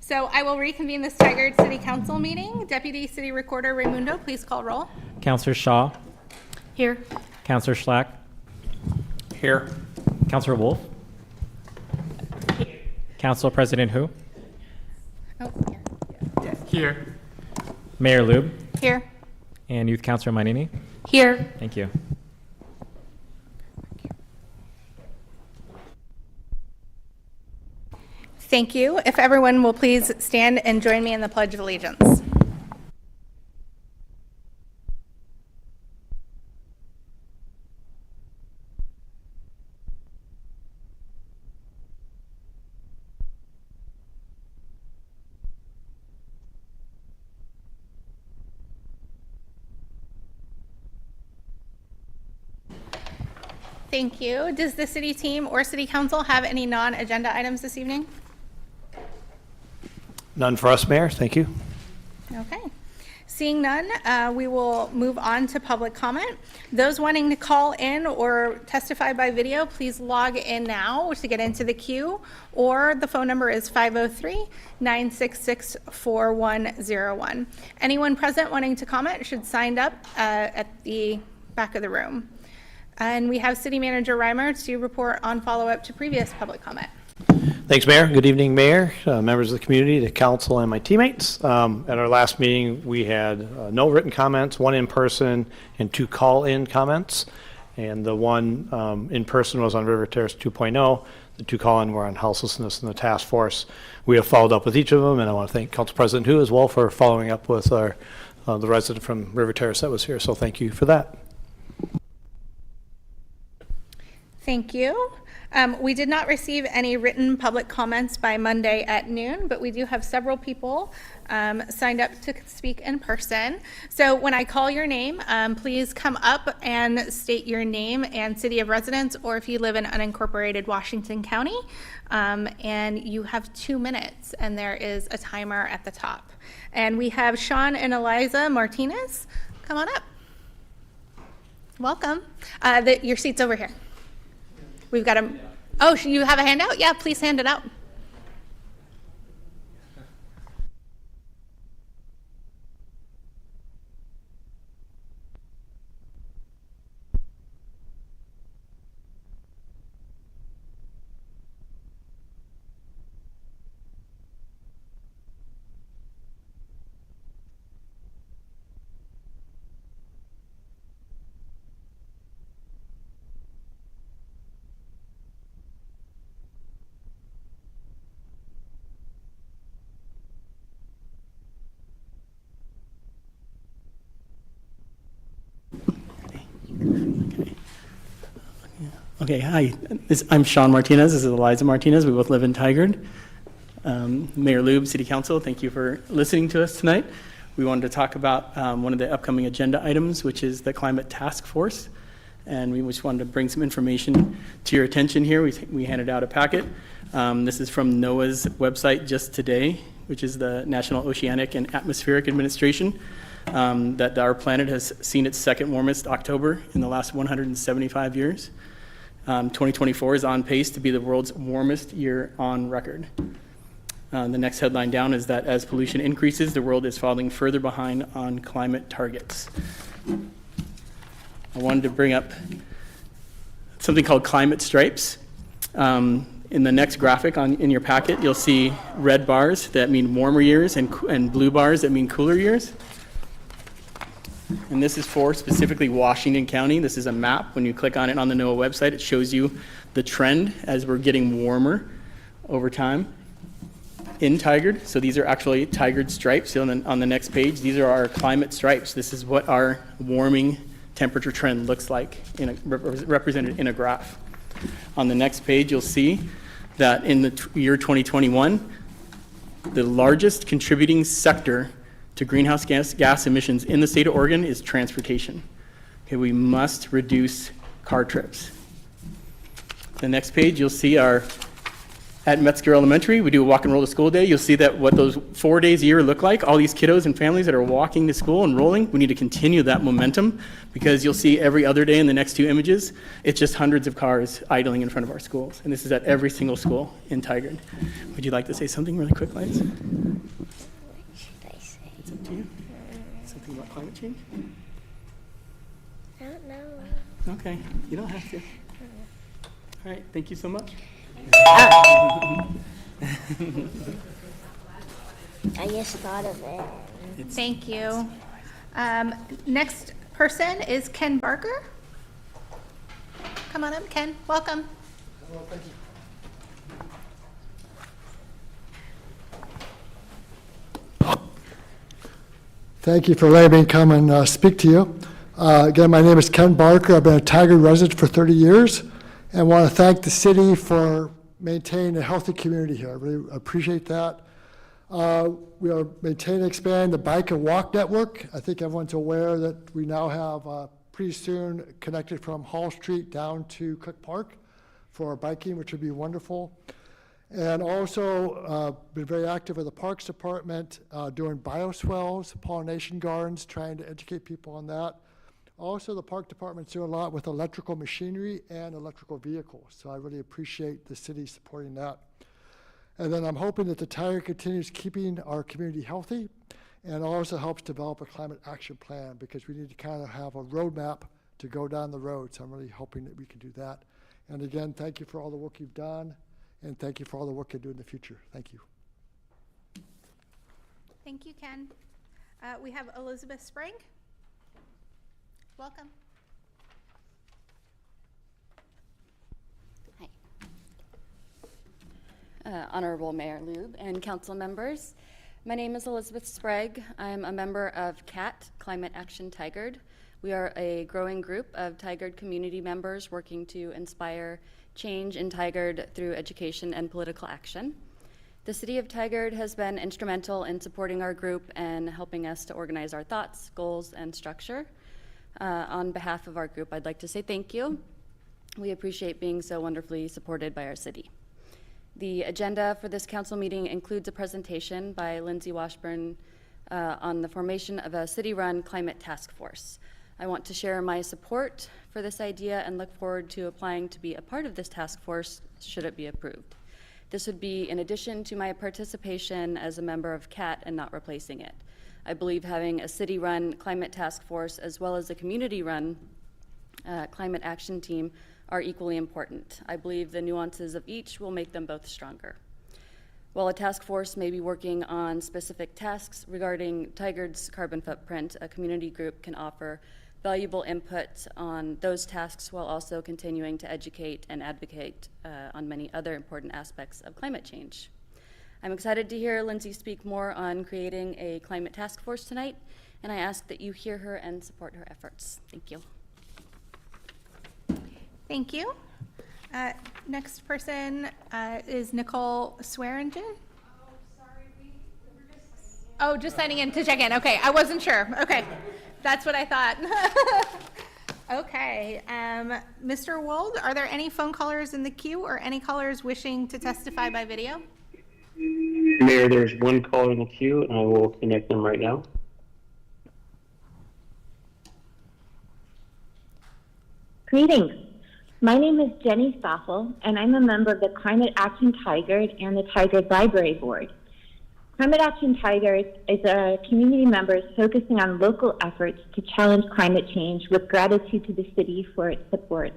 So I will reconvene this Tigard City Council meeting. Deputy City Recorder Raimundo, please call roll. Councillor Shaw. Here. Councillor Schlack. Here. Councillor Wolf. Council President Hu. Oh, Here. Mayor Lube. here. And Youth Councillor Manini. Here. Thank you. Thank you. If everyone will please stand and join me in the Pledge of Allegiance. Thank you. Does the city team or city council have any non-agenda items this evening? None for us, Mayor. Thank you. Okay. Seeing none, we will move on to public comment. Those wanting to call in or testify by video, please log in now to get into the queue, or the phone number is 503-966-4101. Anyone present wanting to comment should sign up at the back of the room. And we have City Manager Reimer to report on follow-up to previous public comment. Thanks, Mayor. Good evening, Mayor, members of the community, the council, and my teammates. At our last meeting, we had no written comments, one in person, and 2 call-in comments. And the one in person was on River Terrace 2.0. The 2 call-in were on houselessness and the task force. We have followed up with each of them, and I want to thank Council President Hu as well for following up with the resident from River Terrace that was here. So thank you for that. Thank you. We did not receive any written public comments by Monday at noon, but we do have several people signed up to speak in person. So when I call your name, please come up and state your name and city of residence, or if you live in unincorporated Washington County, and you have 2 minutes, and there is a timer at the top. And we have Sean and Eliza Martinez. Come on up. Welcome. Your seat's over here. We've got a, oh, you have a handout? Yeah, please hand it out. Okay, hi. I'm Sean Martinez. This is Eliza Martinez. We both live in Tigard. Mayor Lube, City Council, thank you for listening to us tonight. We wanted to talk about one of the upcoming agenda items, which is the Climate Task Force. And we just wanted to bring some information to your attention here. We handed out a packet. This is from NOAA's website just today, which is the National Oceanic and Atmospheric Administration, that our planet has seen its second warmest October in the last 175 years. 2024 is on pace to be the world's warmest year on record. The next headline down is that as pollution increases, the world is falling further behind on climate targets. I wanted to bring up something called climate stripes. In the next graphic in your packet, you'll see red bars that mean warmer years and blue bars that mean cooler years. And this is for specifically Washington County. This is a map. When you click on it on the NOAA website, it shows you the trend as we're getting warmer over time in Tigard. So these are actually Tigard stripes. So on the next page, these are our climate stripes. This is what our warming temperature trend looks like represented in a graph. On the next page, you'll see that in the year 2021, the largest contributing sector to greenhouse gas emissions in the state of Oregon is transportation. Okay, we must reduce car trips. The next page, you'll see our at Metzger Elementary, we do a walk and roll to school day. You'll see that what those 4 days a year look like, all these kiddos and families that are walking to school and rolling, we need to continue that momentum because you'll see every other day in the next 2 images, it's just hundreds of cars idling in front of our schools. And this is at every single school in Tigard. Would you like to say something really quick, Lights? What should I say? It's up to you. Something about climate change? I don't know. Okay, you don't have to. All right, thank you so much. I just thought of it. Thank you. Next person is Ken Barker. Come on up, Ken. Welcome. Thank you for letting me come and speak to you. Again, my name is Ken Barker. I've been a Tigard resident for 30 years and want to thank the city for maintaining a healthy community here. I really appreciate that. We are maintaining and expanding the bike and walk network. I think everyone's aware that we now have pretty soon connected from Hall Street down to Cook Park for biking, which would be wonderful. And also been very active with the Parks Department doing bioswales, pollination gardens, trying to educate people on that. Also, the Park Department's doing a lot with electrical machinery and electrical vehicles. So I really appreciate the city supporting that. And then I'm hoping that the Tigard continues keeping our community healthy and also helps develop a climate action plan because we need to kind of have a roadmap to go down the road. So I'm really hoping that we can do that. And again, thank you for all the work you've done. And thank you for all the work you'll do in the future. Thank you. Thank you, Ken. We have Elizabeth Sprague. Welcome. Hi. Honorable Mayor Lube and council members, my name is Elizabeth Sprague. I'm a member of CAT, Climate Action Tigard. We are a growing group of Tigard community members working to inspire change in Tigard through education and political action. The City of Tigard has been instrumental in supporting our group and helping us to organize our thoughts, goals, and structure. On behalf of our group, I'd like to say thank you. We appreciate being so wonderfully supported by our city. The agenda for this council meeting includes a presentation by Lindsay Washburn on the formation of a city-run climate task force. I want to share my support for this idea and look forward to applying to be a part of this task force should it be approved. This would be in addition to my participation as a member of CAT and not replacing it. I believe having a city-run climate task force as well as a community-run climate action team are equally important. I believe the nuances of each will make them both stronger. While a task force may be working on specific tasks regarding Tigard's carbon footprint, a community group can offer valuable input on those tasks while also continuing to educate and advocate on many other important aspects of climate change. I'm excited to hear Lindsay speak more on creating a climate task force tonight, and I ask that you hear her and support her efforts. Thank you. Thank you. Next person is Nicole Swearingen. Oh, just signing in to check in. Okay, I wasn't sure. Okay, that's what I thought. Okay, Mr. Wold, are there any phone callers in the queue or any callers wishing to testify by video? Mayor, there's one caller in the queue, and I will connect them right now. Greetings. My name is Jenny Stoffel, and I'm a member of the Climate Action Tigard and the Tigard Library Board. Climate Action Tigard is a community members focusing on local efforts to challenge climate change with gratitude to the city for its support.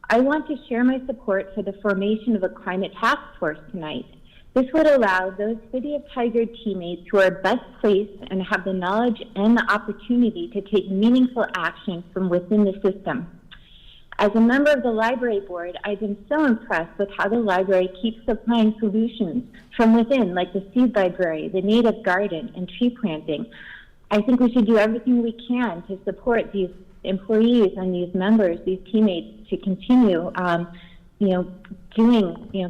I want to share my support for the formation of a climate task force tonight. This would allow those City of Tigard teammates who are best placed and have the knowledge and the opportunity to take meaningful action from within the system. As a member of the library board, I've been so impressed with how the library keeps supplying solutions from within, like the seed library, the native garden, and tree planting. I think we should do everything we can to support these employees and these members, these teammates, to continue,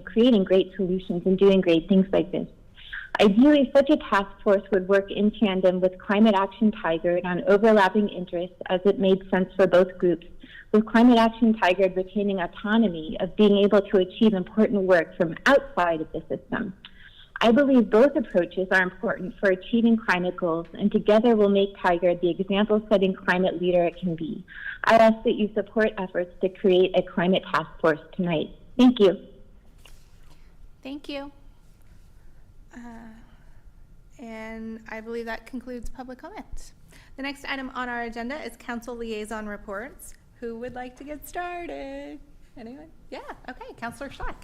creating great solutions and doing great things like this. Ideally, such a task force would work in tandem with Climate Action Tigard on overlapping interests as it made sense for both groups, with Climate Action Tigard retaining autonomy of being able to achieve important work from outside of the system. I believe both approaches are important for achieving climate goals, and together will make Tigard the example-setting climate leader it can be. I ask that you support efforts to create a climate task force tonight. Thank you. Thank you. And I believe that concludes public comment. The next item on our agenda is council liaison reports. Who would like to get started? Anyone? Yeah, okay, Councilor Schleck.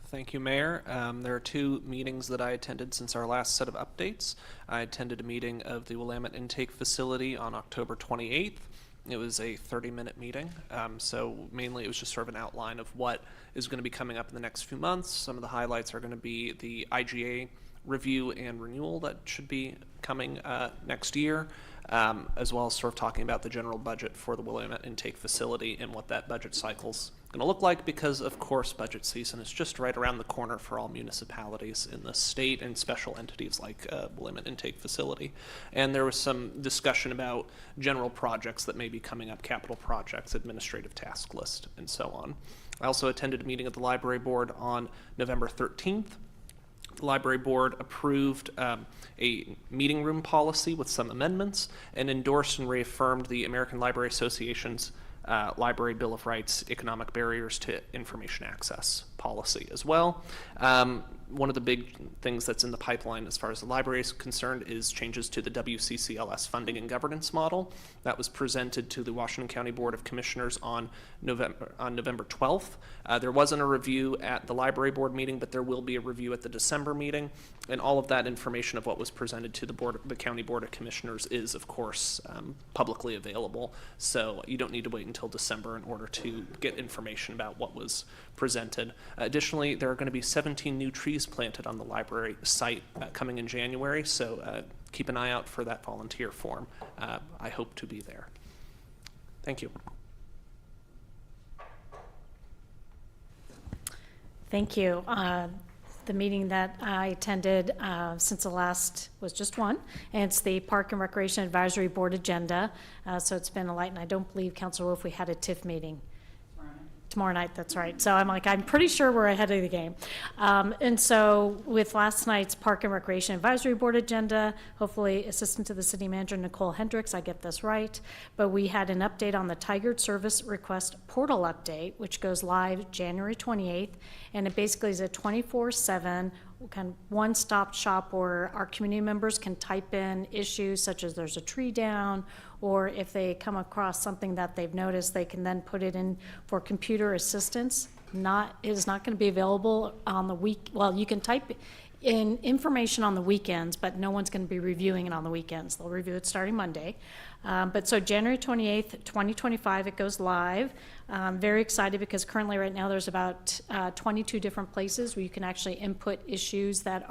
Thank you, Mayor. There are two meetings that I attended since our last set of updates. I attended a meeting of the Willamette Intake Facility on October 28th. It was a 30-minute meeting, so mainly it was just sort of an outline of what is going to be coming up in the next few months. Some of the highlights are going to be the IGA review and renewal that should be coming next year, as well as sort of talking about the general budget for the Willamette Intake Facility and what that budget cycle's going to look like, because of course budget season is just right around the corner for all municipalities in the state and special entities like Willamette Intake Facility. And there was some discussion about general projects that may be coming up, capital projects, administrative task list, and so on. I also attended a meeting at the library board on November 13th. The library board approved a meeting room policy with some amendments and endorsed and reaffirmed the American Library Association's Library Bill of Rights Economic Barriers to Information Access policy as well. One of the big things that's in the pipeline as far as the library is concerned is changes to the WCCLS funding and governance model. That was presented to the Washington County Board of Commissioners on November 12th. There wasn't a review at the library board meeting, but there will be a review at the December meeting. And all of that information of what was presented to the County Board of Commissioners is, of course, publicly available. So you don't need to wait until December in order to get information about what was presented. Additionally, there are going to be 17 new trees planted on the library site coming in January, so keep an eye out for that volunteer form. I hope to be there. Thank you. Thank you. The meeting that I attended since the last was just one, and it's the Park and Recreation Advisory Board agenda. So it's been a light, and I don't believe, Councilor Wolf, we had a TIF meeting. Tomorrow night, that's right. So I'm pretty sure we're ahead of the game. And so with last night's Park and Recreation Advisory Board agenda, hopefully Assistant to the City Manager Nicole Hendricks, I get this right, but we had an update on the Tigard Service Request Portal update, which goes live January 28th, and it basically is a 24/7 kind of one-stop shop where our community members can type in issues such as there's a tree down, or if they come across something that they've noticed, they can then put it in for computer assistance. It is not going to be available on the week. Well, you can type in information on the weekends, but no one's going to be reviewing it on the weekends. They'll review it starting Monday. But so January 28th, 2025, it goes live. Very excited because currently right now there's about 22 different places where you can actually input issues that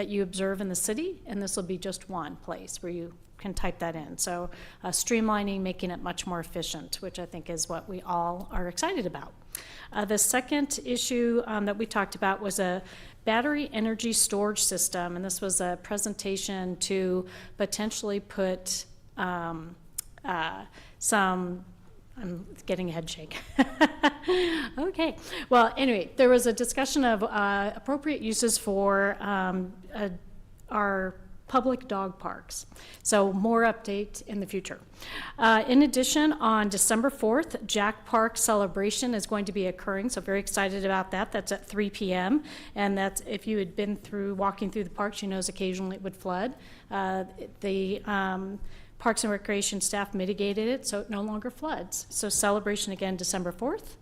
you observe in the city, and this will be just one place where you can type that in. So streamlining, making it much more efficient, which I think is what we all are excited about. The second issue that we talked about was a battery energy storage system, and this was a presentation to potentially put I'm getting a head shake. Okay. Well, anyway, there was a discussion of appropriate uses for our public dog parks. So more update in the future. In addition, on December 4th, Jack Park Celebration is going to be occurring, so very excited about that. That's at 3 p.m. And that's, if you had been walking through the parks, you know occasionally it would flood. The Parks and Recreation staff mitigated it, so it no longer floods. So celebration again, December 4th.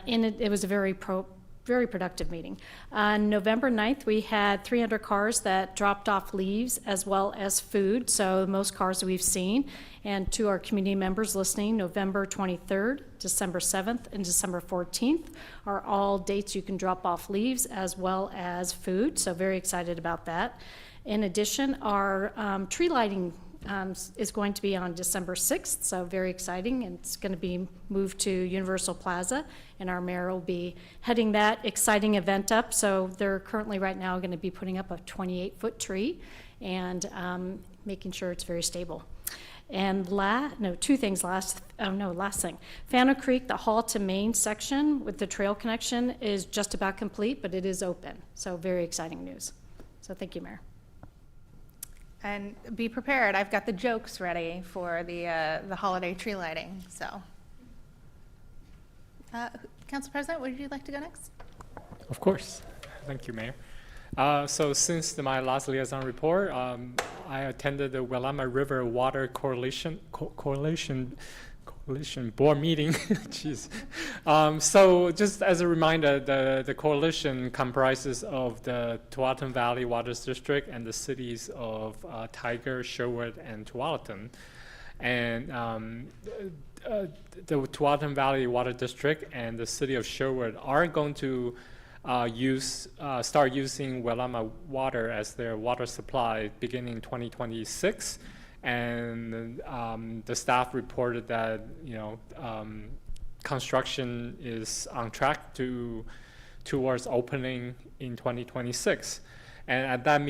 It was a very productive meeting. On November 9th, we had 300 cars that dropped off leaves as well as food, so the most cars we've seen. And to our community members listening, November 23rd, December 7th, and December 14th are all dates you can drop off leaves as well as food, so very excited about that. In addition, our tree lighting is going to be on December 6th, so very exciting, and it's going to be moved to Universal Plaza, and our mayor will be heading that exciting event up. So they're currently right now going to be putting up a 28-foot tree and making sure it's very stable. And last thing. Fano Creek, the Hall to Main section with the trail connection is just about complete, but it is open. So very exciting news. So thank you, Mayor. And be prepared, I've got the jokes ready for the holiday tree lighting, so. Council President, would you like to go next? Of course. Thank you, Mayor. So since my last liaison report, I attended the Willamette River Water Coalition board meeting. Jeez. So just as a reminder, the coalition comprises of the Tualatin Valley Water District and the cities of Tigard, Sherwood, and Tualatin. And the Tualatin Valley Water District and the city of Sherwood are going to start using Willamette water as their water supply beginning 2026. And the staff reported that construction is on track towards opening in 2026. And at that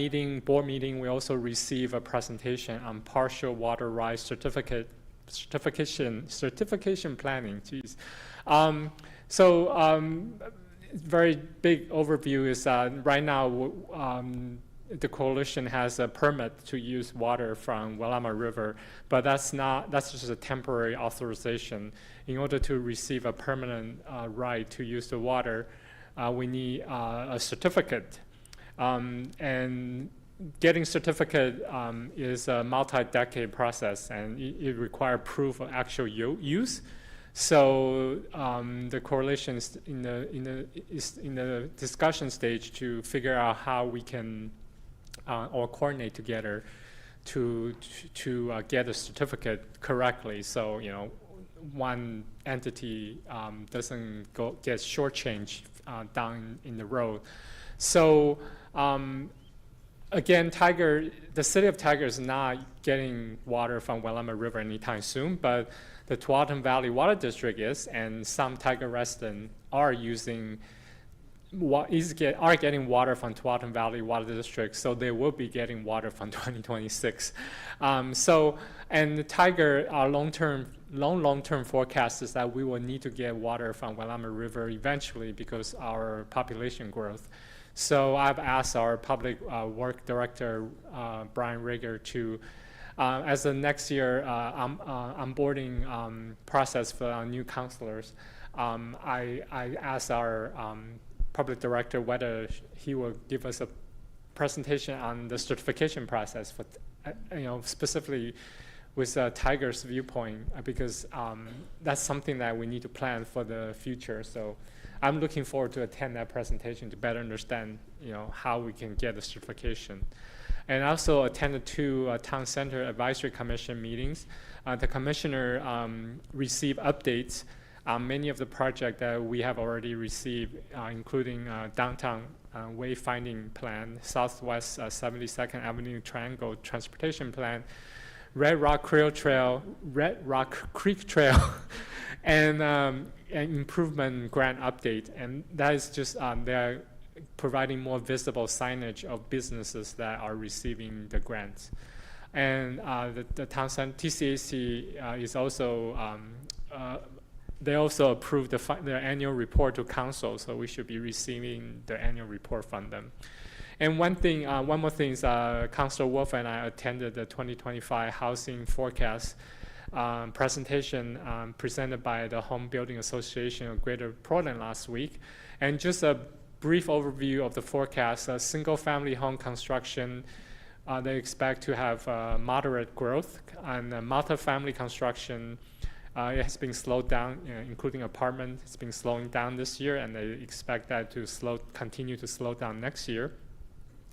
board meeting, we also received a presentation on partial water rights certification planning. Geez. Very big overview is right now the coalition has a permit to use water from Willamette River, but that's just a temporary authorization. In order to receive a permanent right to use the water, we need a certificate. And getting certificate is a multi-decade process, and it requires proof of actual use. So the coalition is in the discussion stage to figure out how we can or coordinate together to get a certificate correctly. So one entity doesn't get shortchanged down in the road. So again, the city of Tigard is not getting water from Willamette River anytime soon, but the Tualatin Valley Water District is, and some Tigard residents are getting water from Tualatin Valley Water District, so they will be getting water from 2026. And the Tigard, our long-term forecast is that we will need to get water from Willamette River eventually because our population growth. So I've asked our public work director, Brian Rigger, to, as the next year onboarding process for our new counselors, I asked our public director whether he will give us a presentation on the certification process for, specifically with Tigard's viewpoint, because that's something that we need to plan for the future. So I'm looking forward to attend that presentation to better understand, how we can get the certification. And I also attended two Town Center Advisory Commission meetings. The commissioner received updates on many of the projects that we have already received, including downtown wayfinding plan, Southwest 72nd Avenue Triangle Transportation Plan, Red Rock Creek Trail, and an improvement grant update. And that is just, they're providing more visible signage of businesses that are receiving the grants. And the Town Center TCAC is also, they also approved their annual report to council, so we should be receiving the annual report from them. And one more thing is Councilor Wolf and I attended the 2025 housing forecast presentation presented by the Home Building Association of Greater Portland last week. And just a brief overview of the forecast, single-family home construction, they expect to have moderate growth, and multifamily construction, it has been slowed down, including apartment. It's been slowing down this year, and they expect that to continue to slow down next year.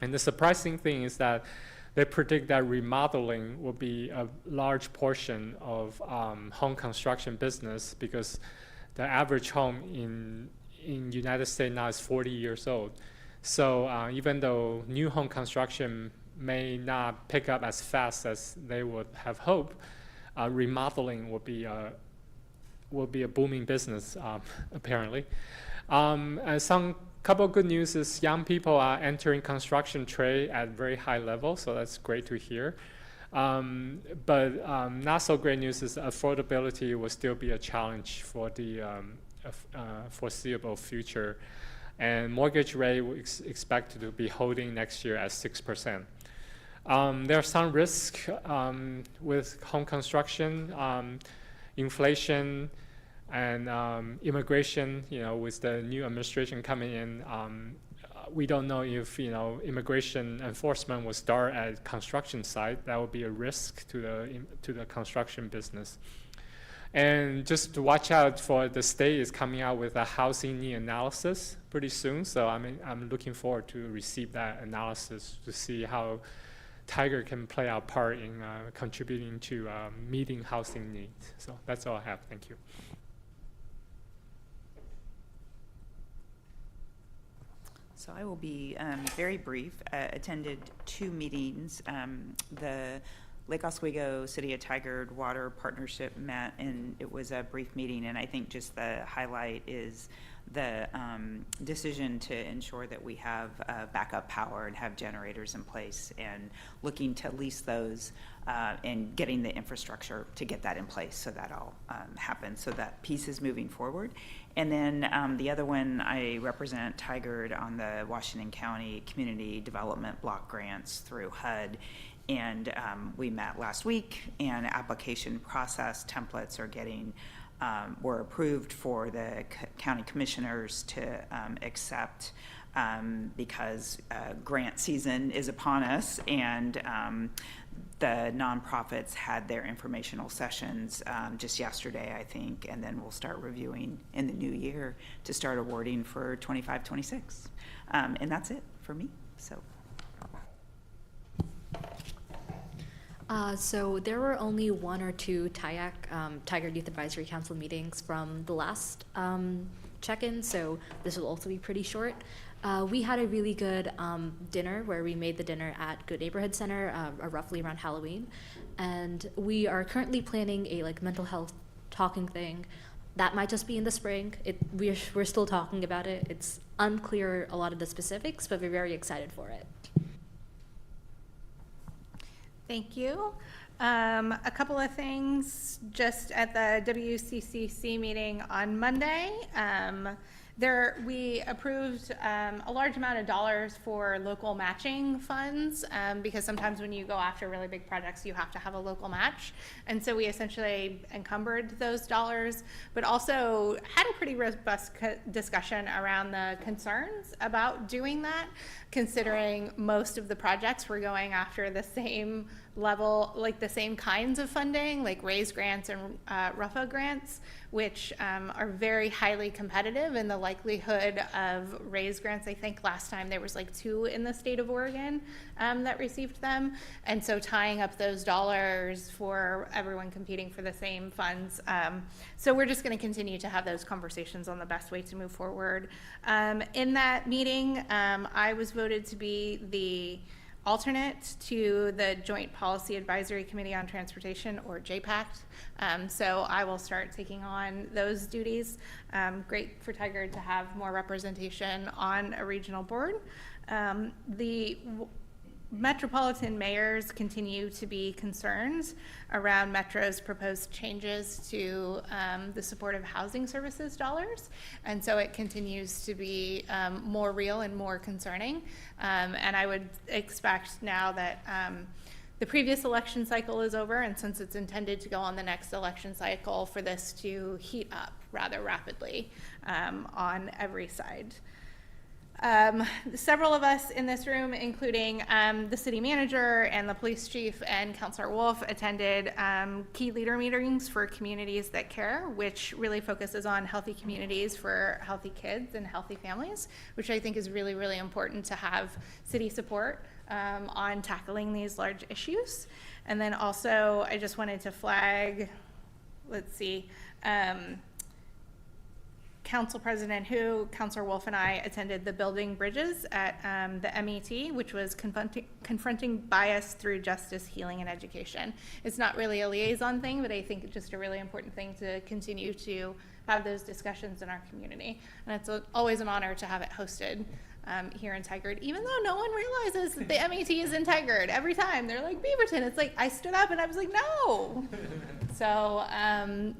And the surprising thing is that they predict that remodeling will be a large portion of home construction business, because the average home in United States now is 40 years old. So even though new home construction may not pick up as fast as they would have hoped, remodeling will be a booming business, apparently. And some couple of good news is young people are entering construction trade at very high level, so that's great to hear. But not so great news is affordability will still be a challenge for the foreseeable future. And mortgage rate we expect to be holding next year at 6%. There are some risks with home construction, inflation, and immigration. With the new administration coming in, we don't know if immigration enforcement will start at construction site. That would be a risk to the construction business. And just to watch out for the state is coming out with a housing need analysis pretty soon. So I'm looking forward to receive that analysis to see how Tigard can play our part in contributing to meeting housing needs. So that's all I have. Thank you. So I will be very brief. Attended 2 meetings. The Lake Oswego City of Tigard Water Partnership met, and it was a brief meeting, and I think just the highlight is the decision to ensure that we have backup power and have generators in place, and looking to lease those and getting the infrastructure to get that in place so that all happens. So that piece is moving forward. And then the other one, I represent Tigard on the Washington County Community Development Block Grants through HUD. And we met last week, and application process templates are were approved for the county commissioners to accept because grant season is upon us, and the nonprofits had their informational sessions just yesterday, I think, and then we'll start reviewing in the new year to start awarding for 25-26. And that's it for me. So there were only 1 or 2 TIAC, Tigard Youth Advisory Council meetings from the last check-in, so this will also be pretty short. We had a really good dinner where we made the dinner at Good Neighborhood Center, roughly around Halloween, and we are currently planning a mental health talking thing. That might just be in the spring. We're still talking about it. It's unclear a lot of the specifics, but we're very excited for it. Thank you. A couple of things just at the WCCC meeting on Monday. We approved a large amount of dollars for local matching funds because sometimes when you go after really big projects, you have to have a local match. And so we essentially encumbered those dollars, but also had a pretty robust discussion around the concerns about doing that, considering most of the projects were going after the same level, like the same kinds of funding, like RAISE grants and RUFA grants, which are very highly competitive. And the likelihood of RAISE grants, I think last time there was 2 in the state of Oregon that received them. And so tying up those dollars for everyone competing for the same funds. So we're just going to continue to have those conversations on the best way to move forward. In that meeting, I was voted to be the alternate to the Joint Policy Advisory Committee on Transportation, or JPACT. So I will start taking on those duties. Great for Tigard to have more representation on a regional board. The metropolitan mayors continue to be concerned around Metro's proposed changes to the supportive housing services dollars. And so it continues to be more real and more concerning. And I would expect now that the previous election cycle is over, and since it's intended to go on the next election cycle, for this to heat up rather rapidly on every side. Several of us in this room, including the city manager and the police chief and Councilor Wolf, attended key leader meetings for Communities That Care, which really focuses on healthy communities for healthy kids and healthy families, which I think is really, really important to have city support on tackling these large issues. And then also, I just wanted to flag, let's see, Council President Hu, Councilor Wolf, and I attended the Building Bridges at the MET, which was confronting bias through justice, healing, and education. It's not really a liaison thing, but I think it's just a really important thing to continue to have those discussions in our community. And it's always an honor to have it hosted here in Tigard, even though no one realizes that the MET is in Tigard. Every time they're like, Beaverton. It's like, I stood up and I was like, no. So,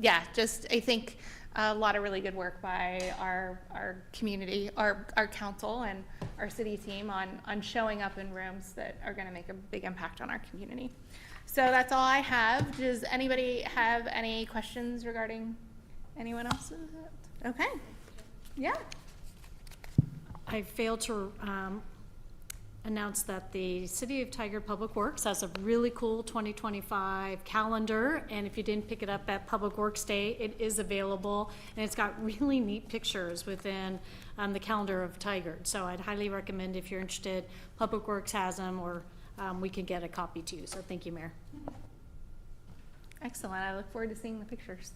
yeah, just, I think a lot of really good work by our community, our council and our city team on showing up in rooms that are going to make a big impact on our community. So that's all I have. Does anybody have any questions regarding anyone else? Okay. Yeah. I failed to announce that the City of Tigard Public Works has a really cool 2025 calendar, and if you didn't pick it up at Public Works Day, it is available, and it's got really neat pictures within the calendar of Tigard. So I'd highly recommend, if you're interested, Public Works has them, or we can get a copy too. So thank you, Mayor. Excellent. I look forward to seeing the pictures.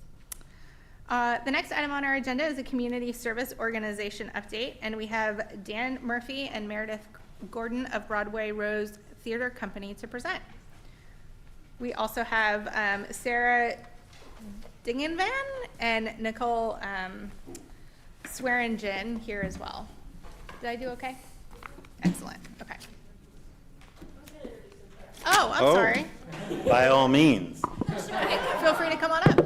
The next item on our agenda is a community service organization update, and we have Dan Murphy and Meredith Gordon of Broadway Rose Theater Company to present. We also have Sarah Dingenvan and Nicole Swearingen here as well. Did I do okay? Excellent. Okay. Oh, I'm sorry. By all means. Feel free to come on up.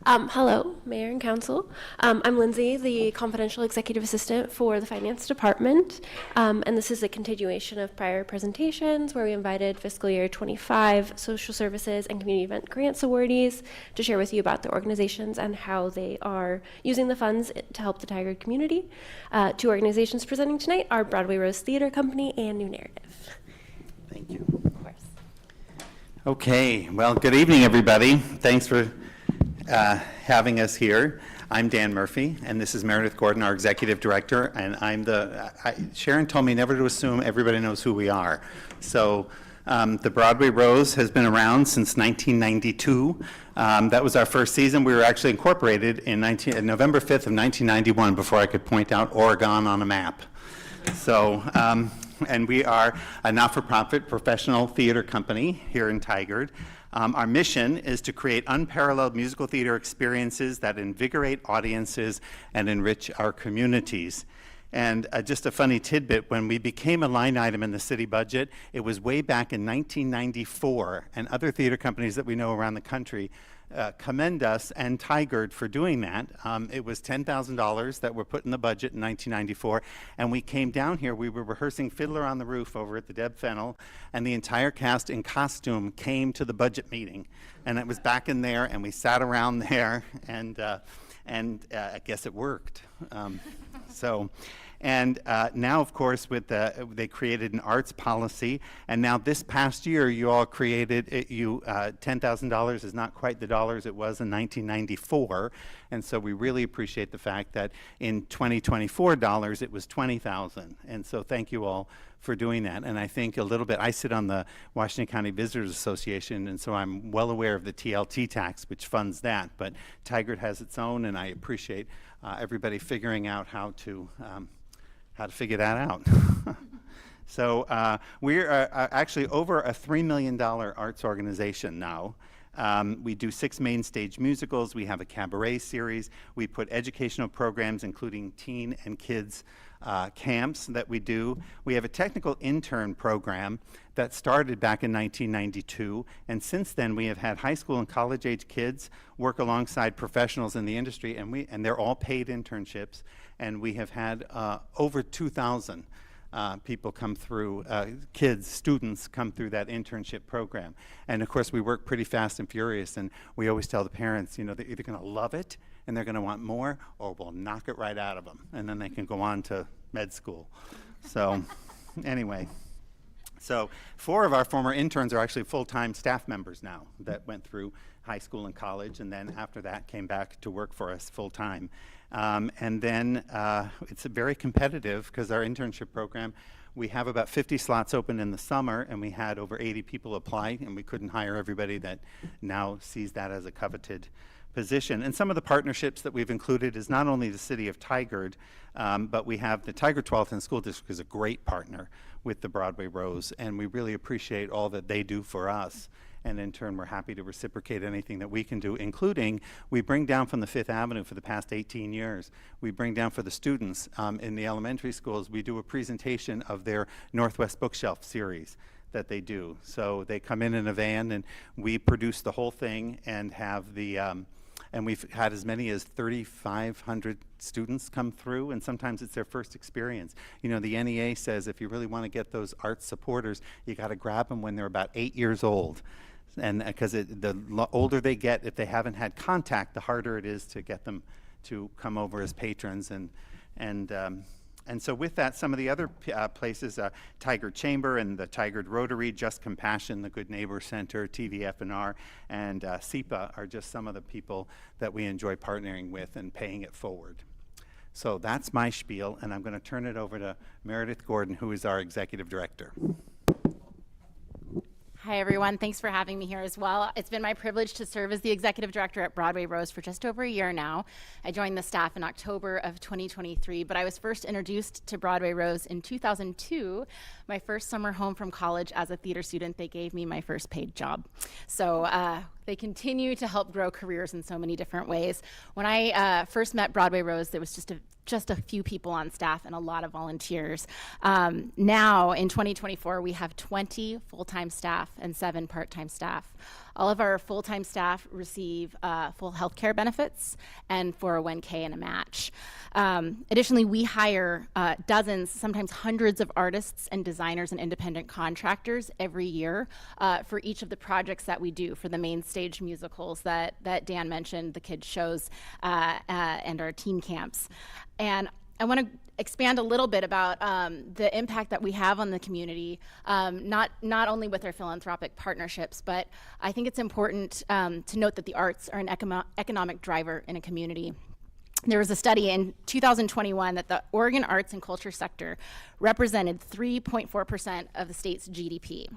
Hello, Mayor and Council. I'm Lindsay, the confidential executive assistant for the Finance Department, and this is a continuation of prior presentations where we invited fiscal year 25 social services and community event grants awardees to share with you about their organizations and how they are using the funds to help the Tigard community. Two organizations presenting tonight are Broadway Rose Theater Company and New Narrative. Thank you. Of course. Okay, well, good evening, everybody. Thanks for having us here. I'm Dan Murphy, and this is Meredith Gordon, our executive director, and Sharon told me never to assume everybody knows who we are. So the Broadway Rose has been around since 1992. That was our first season. We were actually incorporated in November 5th of 1991, before I could point out Oregon on a map. So, and we are a not-for-profit professional theater company here in Tigard. Our mission is to create unparalleled musical theater experiences that invigorate audiences and enrich our communities. And just a funny tidbit, when we became a line item in the city budget, it was way back in 1994, and other theater companies that we know around the country commend us and Tigard for doing that. It was $10,000 that were put in the budget in 1994, and we came down here. We were rehearsing Fiddler on the Roof over at the Deb Fennell, and the entire cast in costume came to the budget meeting, and it was back in there, and we sat around there, and I guess it worked. And now, of course, they created an arts policy, and now this past year, you all created $10,000 is not quite the dollars it was in 1994, and so we really appreciate the fact that in 2024 dollars it was $20,000, and so thank you all for doing that. And I think a little bit, I sit on the Washington County Visitors Association, and so I'm well aware of the TLT tax, which funds that, but Tigard has its own, and I appreciate everybody figuring out how to figure that out. So we're actually over a $3 million arts organization now. We do 6 main stage musicals. We have a cabaret series. We put educational programs, including teen and kids camps that we do. We have a technical intern program that started back in 1992, and since then we have had high school and college age kids work alongside professionals in the industry, and they're all paid internships, and we have had over 2,000 people come through, students come through that internship program. And of course we work pretty fast and furious, and we always tell the parents, they're either going to love it and they're going to want more, or we'll knock it right out of them, and then they can go on to med school. So anyway, so 4 of our former interns are actually full-time staff members now that went through high school and college, and then after that came back to work for us full-time. And then it's very competitive because our internship program, we have about 50 slots open in the summer, and we had over 80 people apply, and we couldn't hire everybody that now sees that as a coveted position. And some of the partnerships that we've included is not only the city of Tigard, but we have the Tigard Tualatin School District is a great partner with the Broadway Rose, and we really appreciate all that they do for us. and in turn, we're happy to reciprocate anything that we can do, including we bring down from the Fifth Avenue for the past 18 years. We bring down for the students in the elementary schools, we do a presentation of their Northwest Bookshelf series that they do. So they come in a van, and we produce the whole thing and have the and we've had as many as 3,500 students come through, and sometimes it's their first experience. You know, the NEA says if you really want to get those arts supporters, you got to grab them when they're about 8 years old. And because the older they get, if they haven't had contact, the harder it is to get them to come over as patrons. And so with that, some of the other places, Tigard Chamber and the Tigard Rotary, Just Compassion, the Good Neighbor Center, TVFNR, and SEPA are just some of the people that we enjoy partnering with and paying it forward. So that's my spiel, and I'm going to turn it over to Meredith Gordon, who is our Executive Director. Hi, everyone. Thanks for having me here as well. It's been my privilege to serve as the executive director at Broadway Rose for just over a year now. I joined the staff in October of 2023, but I was first introduced to Broadway Rose in 2002, my first summer home from college as a theater student. They gave me my first paid job. So they continue to help grow careers in so many different ways. When I first met Broadway Rose, there was just a few people on staff and a lot of volunteers. Now, in 2024, we have 20 full-time staff and 7 part-time staff. All of our full-time staff receive full health care benefits and 401k and a match. Additionally, we hire dozens, sometimes hundreds of artists and designers and independent contractors every year for each of the projects that we do, for the main stage musicals that Dan mentioned, the kids shows, and our teen camps. And I want to expand a little bit about the impact that we have on the community, not only with our philanthropic partnerships, but I think it's important to note that the arts are an economic driver in a community. There was a study in 2021 that the Oregon arts and culture sector represented 3.4% of the state's GDP.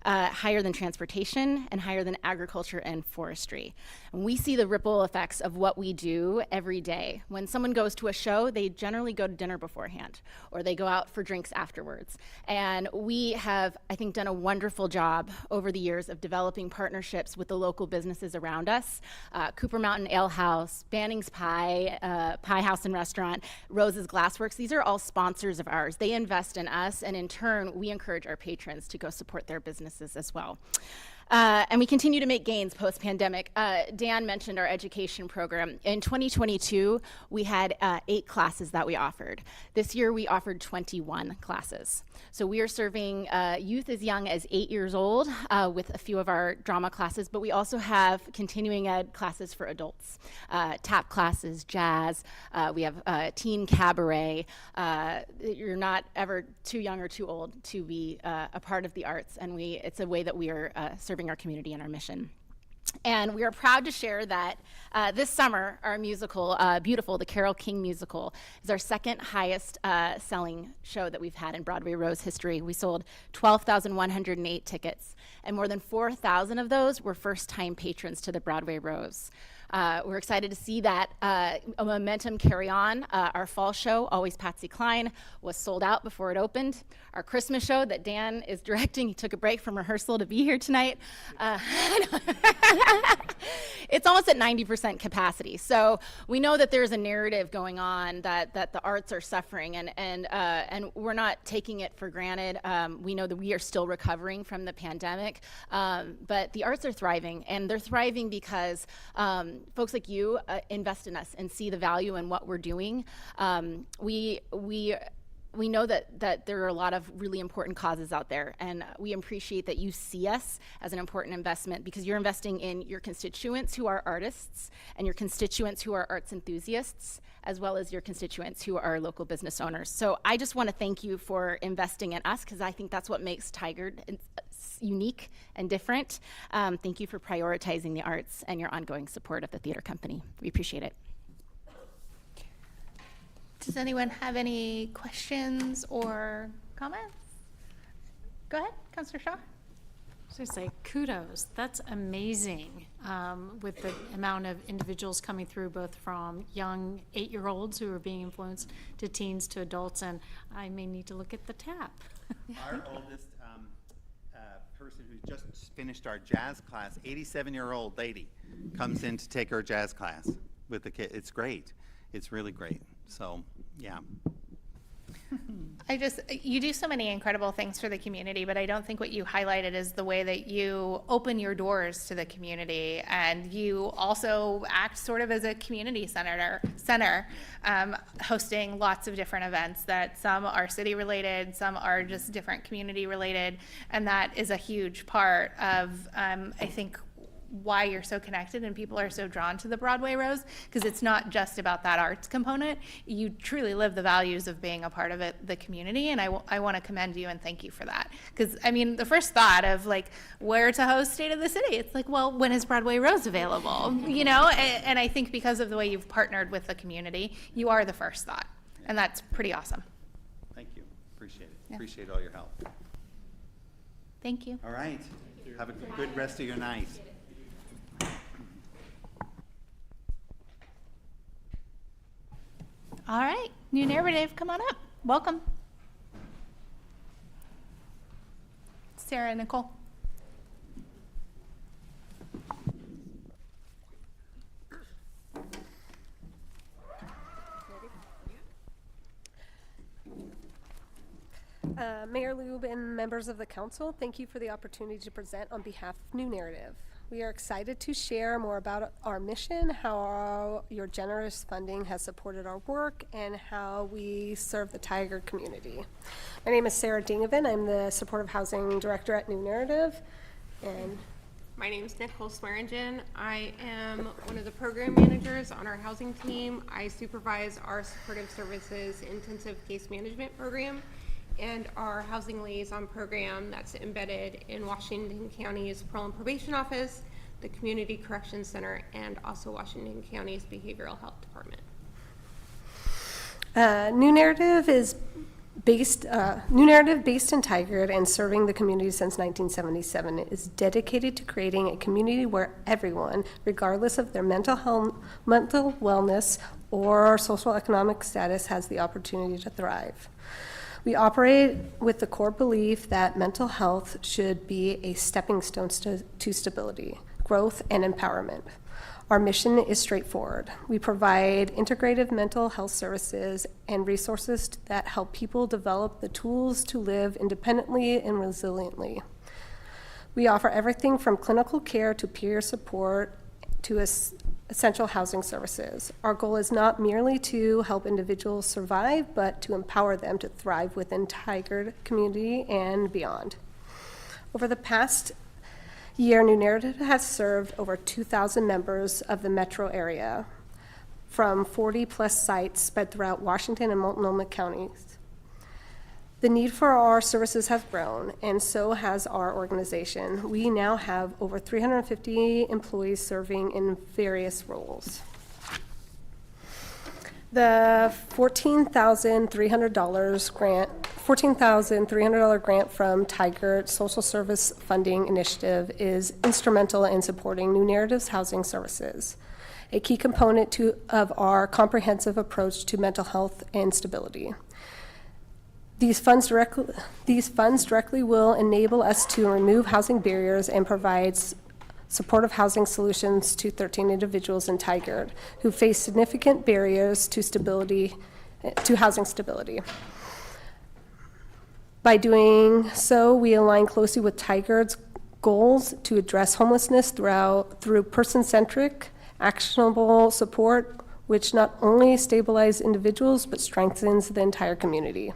Higher than transportation and higher than agriculture and forestry. And we see the ripple effects of what we do every day. When someone goes to a show, they generally go to dinner beforehand, or they go out for drinks afterwards. And we have, I think, done a wonderful job over the years of developing partnerships with the local businesses around us. Cooper Mountain Ale House, Banning's Pie, Pie House and Restaurant, Rose's Glassworks, these are all sponsors of ours. They invest in us, and in turn, we encourage our patrons to go support their businesses as well. And we continue to make gains post-pandemic. Dan mentioned our education program. In 2022, we had 8 classes that we offered. This year, we offered 21 classes. So we are serving youth as young as 8 years old with a few of our drama classes, but we also have continuing ed classes for adults, tap classes, jazz. We have teen cabaret. You're not ever too young or too old to be a part of the arts, and it's a way that we are serving our community and our mission. And we are proud to share that this summer, our musical, Beautiful, the Carole King musical, is our second highest selling show that we've had in Broadway Rose history. We sold 12,108 tickets, and more than 4,000 of those were first-time patrons to the Broadway Rose. We're excited to see that momentum carry on. Our fall show, Always Patsy Cline, was sold out before it opened. Our Christmas show that Dan is directing, he took a break from rehearsal to be here tonight. It's almost at 90% capacity. So we know that there's a narrative going on that the arts are suffering, and we're not taking it for granted. We know that we are still recovering from the pandemic, but the arts are thriving, and they're thriving because folks like you invest in us and see the value in what we're doing. We know that there are a lot of really important causes out there, and we appreciate that you see us as an important investment because you're investing in your constituents who are artists and your constituents who are arts enthusiasts, as well as your constituents who are local business owners. So I just want to thank you for investing in us because I think that's what makes Tigard unique and different. Thank you for prioritizing the arts and your ongoing support of the theater company. We appreciate it. Does anyone have any questions or comments? Go ahead, Councilor Shaw. So say kudos. That's amazing with the amount of individuals coming through, both from young 8-year-olds who are being influenced to teens to adults, and I may need to look at the tap. Our oldest person who just finished our jazz class, 87-year-old lady, comes in to take her jazz class with the kid. It's great. It's really great. So, yeah. You do so many incredible things for the community, but I don't think what you highlighted is the way that you open your doors to the community, and you also act sort of as a community center, hosting lots of different events that some are city related, some are just different community related, and that is a huge part of, I think, why you're so connected and people are so drawn to the Broadway Rose, because it's not just about that arts component. You truly live the values of being a part of it, the community, and I want to commend you and thank you for that. Because, I mean, the first thought of, like, where to host State of the City, it's like, well, when is Broadway Rose available? You know, and I think because of the way you've partnered with the community, you are the first thought, and that's pretty awesome. Thank you. Appreciate it. Yeah. Appreciate all your help. Thank you. All right. Have a good rest of your night. All right, new narrative, come on up. Welcome. Sarah and Nicole. Mayor Lube and members of the council, thank you for the opportunity to present on behalf of New Narrative. We are excited to share more about our mission, how your generous funding has supported our work, and how we serve the Tigard community. My name is Sarah Dingovan. I'm the Supportive Housing Director at New Narrative. And my name is Nicole Swearingen. I am one of the program managers on our housing team. I supervise our supportive services intensive case management program and our housing liaison program that's embedded in Washington County's Parole and Probation Office, the Community Corrections Center, and also Washington County's Behavioral Health Department. New Narrative based in Tigard and serving the community since 1977 is dedicated to creating a community where everyone, regardless of their mental wellness or social economic status, has the opportunity to thrive. We operate with the core belief that mental health should be a stepping stone to stability, growth, and empowerment. Our mission is straightforward. We provide integrative mental health services and resources that help people develop the tools to live independently and resiliently. We offer everything from clinical care to peer support to essential housing services. Our goal is not merely to help individuals survive, but to empower them to thrive within Tigard community and beyond. Over the past year, New Narrative has served over 2,000 members of the metro area from 40+ sites spread throughout Washington and Multnomah counties. The need for our services has grown, and so has our organization. We now have over 350 employees serving in various roles. The $14,300 grant from Tigard Social Service Funding Initiative is instrumental in supporting New Narrative's housing services, a key component of our comprehensive approach to mental health and stability. These funds directly will enable us to remove housing barriers and provide supportive housing solutions to 13 individuals in Tigard who face significant barriers to housing stability. By doing so, we align closely with Tigard's goals to address homelessness through person-centric, actionable support, which not only stabilizes individuals but strengthens the entire community.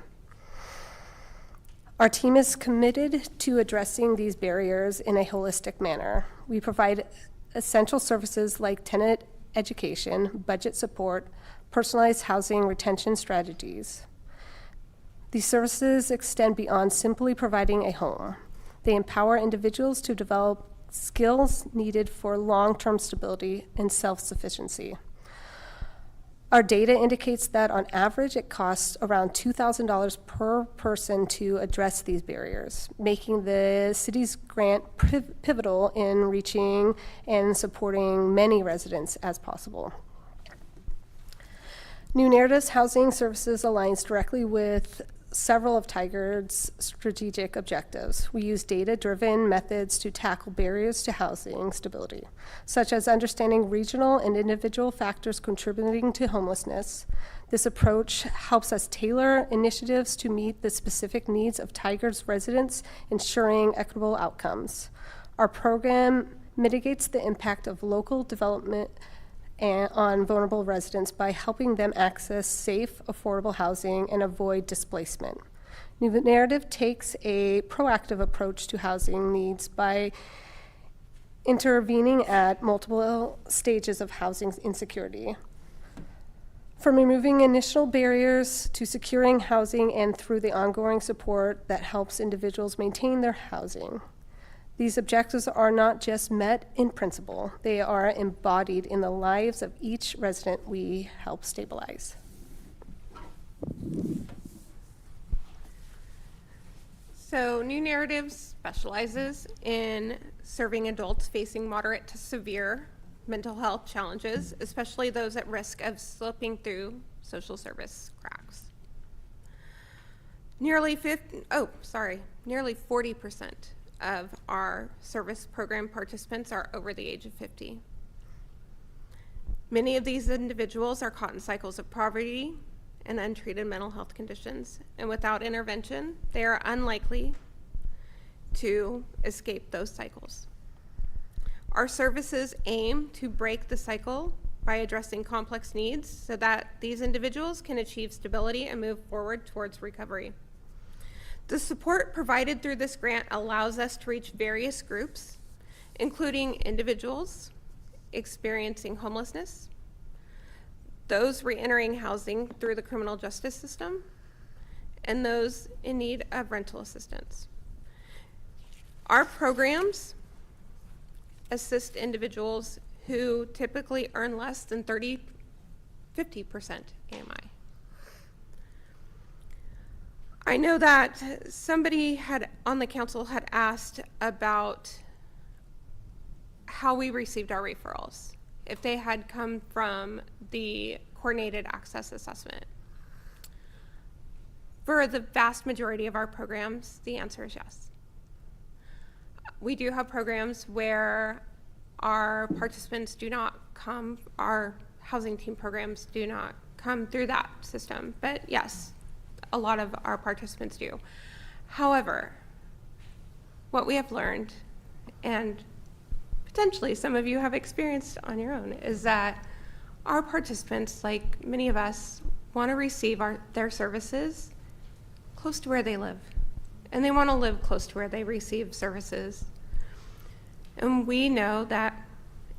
Our team is committed to addressing these barriers in a holistic manner. We provide essential services like tenant education, budget support, personalized housing retention strategies. These services extend beyond simply providing a home. They empower individuals to develop skills needed for long-term stability and self-sufficiency. Our data indicates that on average it costs around $2,000 per person to address these barriers, making the city's grant pivotal in reaching and supporting many residents as possible. New Narrative's housing services aligns directly with several of Tigard's strategic objectives. We use data-driven methods to tackle barriers to housing stability, such as understanding regional and individual factors contributing to homelessness. This approach helps us tailor initiatives to meet the specific needs of Tigard's residents, ensuring equitable outcomes. Our program mitigates the impact of local development on vulnerable residents by helping them access safe, affordable housing and avoid displacement. New Narrative takes a proactive approach to housing needs by intervening at multiple stages of housing insecurity, from removing initial barriers to securing housing and through the ongoing support that helps individuals maintain their housing. These objectives are not just met in principle, they are embodied in the lives of each resident we help stabilize. So New Narrative specializes in serving adults facing moderate to severe mental health challenges, especially those at risk of slipping through social service cracks. Nearly 40% of our service program participants are over the age of 50. Many of these individuals are caught in cycles of poverty and untreated mental health conditions, and without intervention, they are unlikely to escape those cycles. Our services aim to break the cycle by addressing complex needs so that these individuals can achieve stability and move forward towards recovery. The support provided through this grant allows us to reach various groups, including individuals experiencing homelessness, those re-entering housing through the criminal justice system, and those in need of rental assistance. Our programs assist individuals who typically earn less than 50% AMI. I know that somebody on the council had asked about how we received our referrals, if they had come from the coordinated access assessment. For the vast majority of our programs, the answer is yes. We do have programs where our participants do not come, our housing team programs do not come through that system, but yes, a lot of our participants do. However, what we have learned, and potentially some of you have experienced on your own, is that our participants, like many of us, want to receive their services close to where they live. And they want to live close to where they receive services. And we know that,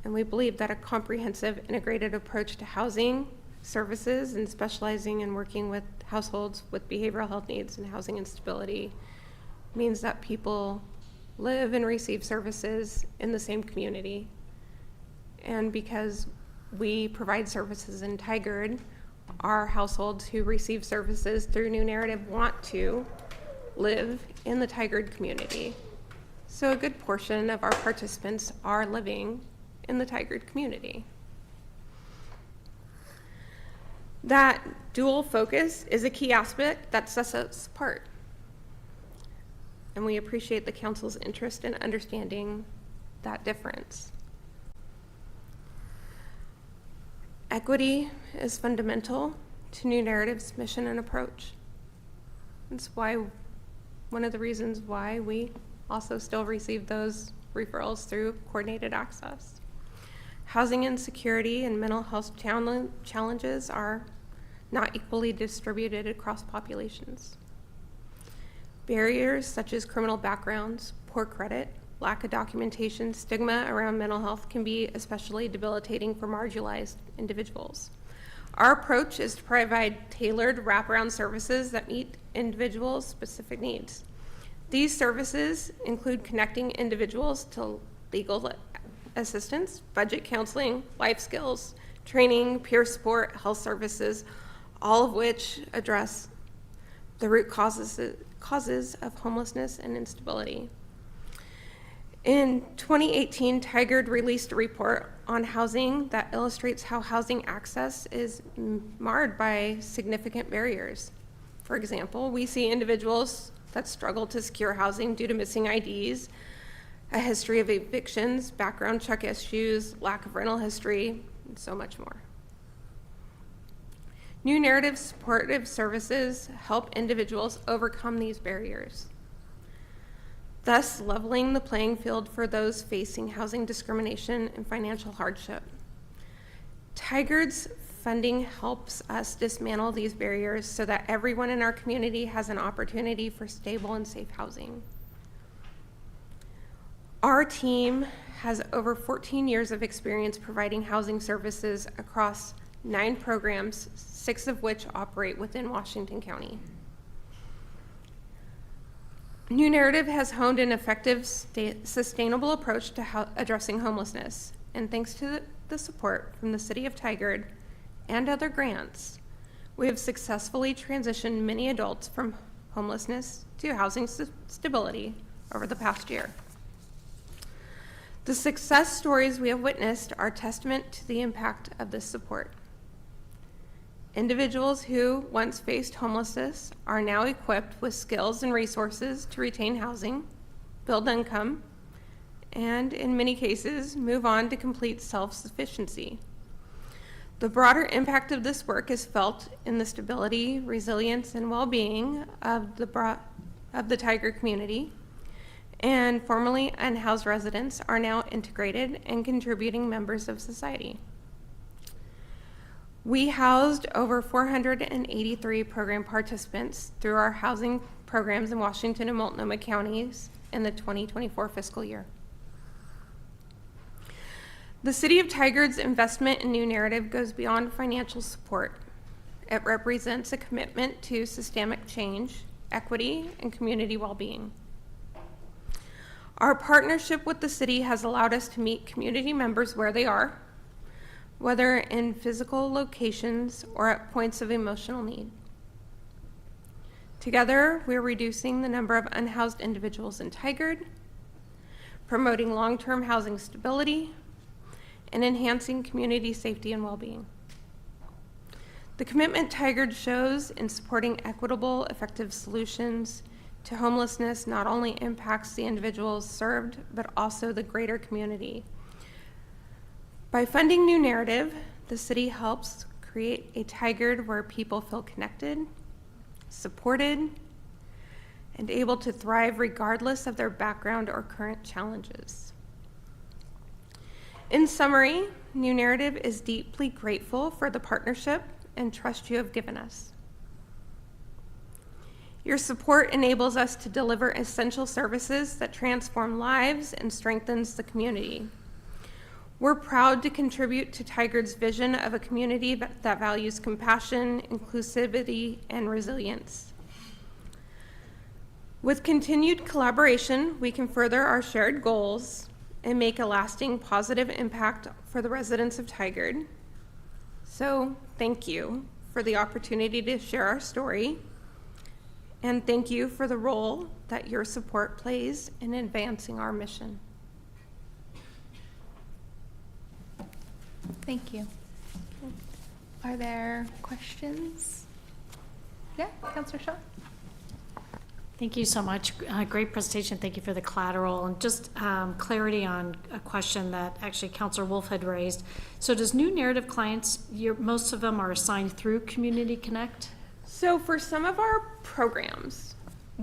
and we believe that a comprehensive integrated approach to housing services and specializing in working with households with behavioral health needs and housing instability means that people live and receive services in the same community. And because we provide services in Tigard, our households who receive services through New Narrative want to live in the Tigard community. So a good portion of our participants are living in the Tigard community. That dual focus is a key aspect that sets us apart. And we appreciate the council's interest in understanding that difference. Equity is fundamental to New Narrative's mission and approach. That's why, one of the reasons why we also still receive those referrals through coordinated access. Housing insecurity and mental health challenges are not equally distributed across populations. Barriers such as criminal backgrounds, poor credit, lack of documentation, stigma around mental health can be especially debilitating for marginalized individuals. Our approach is to provide tailored wraparound services that meet individuals' specific needs. These services include connecting individuals to legal assistance, budget counseling, life skills, training, peer support, health services, all of which address the root causes of homelessness and instability. In 2018, Tigard released a report on housing that illustrates how housing access is marred by significant barriers. For example, we see individuals that struggle to secure housing due to missing IDs, a history of evictions, background check issues, lack of rental history, and so much more. New Narrative Supportive Services help individuals overcome these barriers, thus leveling the playing field for those facing housing discrimination and financial hardship. Tigard's funding helps us dismantle these barriers so that everyone in our community has an opportunity for stable and safe housing. Our team has over 14 years of experience providing housing services across 9 programs, 6 of which operate within Washington County. New Narrative has honed an effective, sustainable approach to addressing homelessness, and thanks to the support from the City of Tigard and other grants, we have successfully transitioned many adults from homelessness to housing stability over the past year. The success stories we have witnessed are testament to the impact of this support. Individuals who once faced homelessness are now equipped with skills and resources to retain housing, build income, and in many cases, move on to complete self-sufficiency. The broader impact of this work is felt in the stability, resilience, and well-being of the Tigard community, and formerly unhoused residents are now integrated and contributing members of society. We housed over 483 program participants through our housing programs in Washington and Multnomah counties in the 2024 fiscal year. The City of Tigard's investment in New Narrative goes beyond financial support. It represents a commitment to systemic change, equity, and community well-being. Our partnership with the city has allowed us to meet community members where they are, whether in physical locations or at points of emotional need. Together, we're reducing the number of unhoused individuals in Tigard, promoting long-term housing stability, and enhancing community safety and well-being. The commitment Tigard shows in supporting equitable, effective solutions to homelessness not only impacts the individuals served, but also the greater community. By funding New Narrative, the city helps create a Tigard where people feel connected, supported, and able to thrive regardless of their background or current challenges. In summary, New Narrative is deeply grateful for the partnership and trust you have given us. Your support enables us to deliver essential services that transform lives and strengthens the community. We're proud to contribute to Tigard's vision of a community that values compassion, inclusivity, and resilience. With continued collaboration, we can further our shared goals and make a lasting positive impact for the residents of Tigard. So, thank you for the opportunity to share our story, and thank you for the role that your support plays in advancing our mission. Thank you. Are there questions? Yeah, Councilor Shaw. Thank you so much. Great presentation. Thank you for the collateral and just clarity on a question that actually Councilor Wolf had raised. So does New Narrative clients, most of them are assigned through Community Connect? So for some of our programs,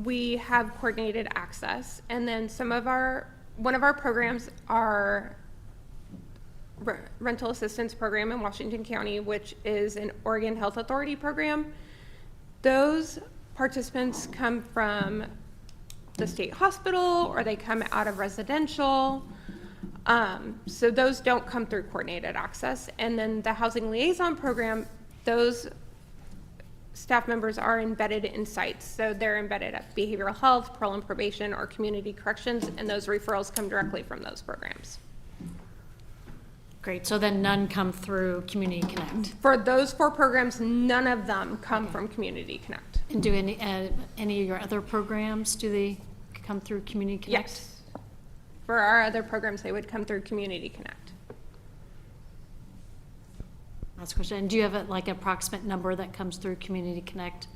we have coordinated access, and then one of our programs are rental assistance program in Washington County, which is an Oregon Health Authority program. Those participants come from the state hospital or they come out of residential. So those don't come through coordinated access. And then the housing liaison program, those staff members are embedded in sites. So they're embedded at behavioral health, parole and probation, or community corrections, and those referrals come directly from those programs. Great, so then none come through Community Connect? For those 4 programs, none of them come from Community Connect. And do any of your other programs, do they come through Community Connect? Yes. For our other programs, they would come through Community Connect. Last question, and do you have like an approximate number that comes through Community Connect?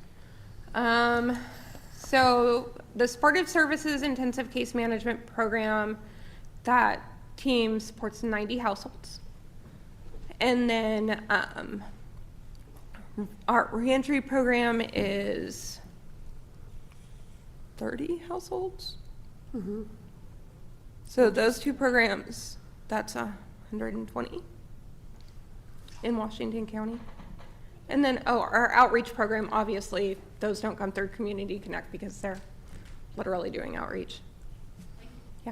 So the Supportive Services Intensive Case Management Program, that team supports 90 households. And then our reentry program is 30 households. So those two programs, that's 120 in Washington County. And then, our outreach program, obviously, those don't come through Community Connect because they're literally doing outreach. Yeah.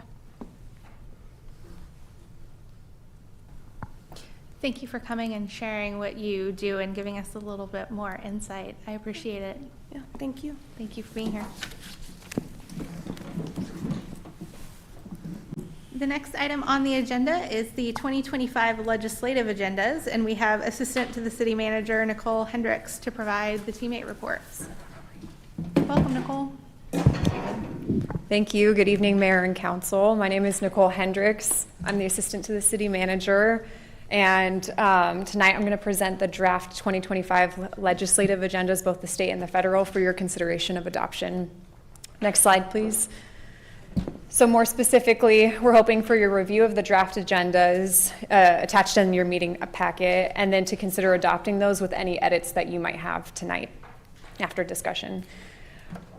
Thank you for coming and sharing what you do and giving us a little bit more insight. I appreciate it. Yeah, thank you. Thank you for being here. The next item on the agenda is the 2025 legislative agendas, and we have Assistant to the City Manager, Nicole Hendricks, to provide the teammate reports. Welcome, Nicole. Thank you. Good evening, Mayor and Council. My name is Nicole Hendricks. I'm the Assistant to the City Manager, and tonight I'm going to present the draft 2025 legislative agendas, both the state and the federal, for your consideration of adoption. Next slide, please. So more specifically, we're hoping for your review of the draft agendas attached in your meeting packet, and then to consider adopting those with any edits that you might have tonight after discussion.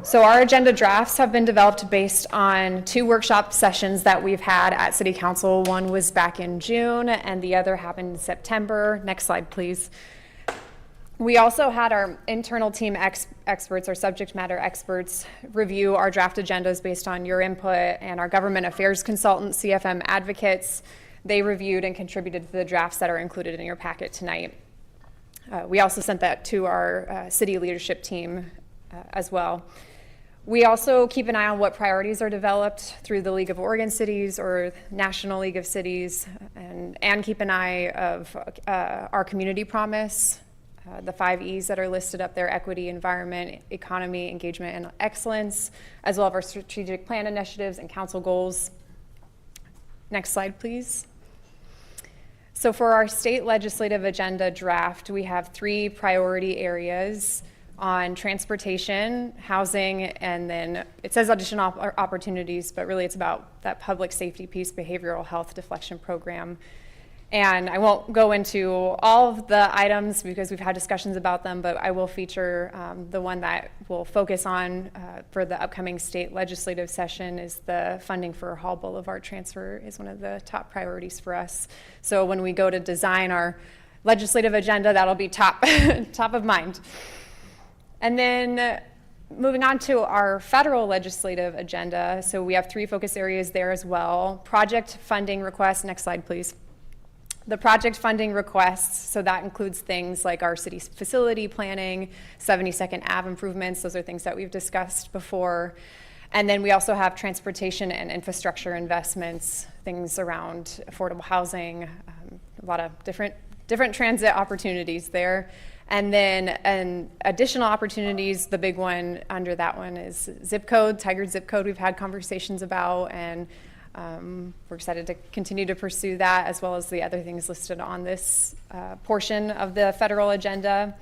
So our agenda drafts have been developed based on 2 workshop sessions that we've had at City Council. One was back in June, and the other happened in September. Next slide, please. We also had our internal team experts, our subject matter experts, review our draft agendas based on your input, and our government affairs consultant, CFM Advocates, they reviewed and contributed to the drafts that are included in your packet tonight. We also sent that to our city leadership team as well. We also keep an eye on what priorities are developed through the League of Oregon Cities or National League of Cities, and keep an eye of our community promise, the 5 E's that are listed up there: equity, environment, economy, engagement, and excellence, as well as our strategic plan initiatives and council goals. Next slide, please. So for our state legislative agenda draft, we have 3 priority areas on transportation, housing, and then it says additional opportunities, but really it's about that public safety piece, behavioral health deflection program. And I won't go into all of the items because we've had discussions about them, but I will feature the one that we'll focus on for the upcoming state legislative session is the funding for Hall Boulevard transfer is one of the top priorities for us. So when we go to design our legislative agenda, that'll be top of mind. And then moving on to our federal legislative agenda, so we have 3 focus areas there as well. Project funding requests, next slide please. The project funding requests, so that includes things like our city's facility planning, 72nd Ave improvements, those are things that we've discussed before. And then we also have transportation and infrastructure investments, things around affordable housing, a lot of different transit opportunities there. And then additional opportunities, the big one under that one is zip code, Tigard zip code we've had conversations about, and we're excited to continue to pursue that, as well as the other things listed on this portion of the federal agenda.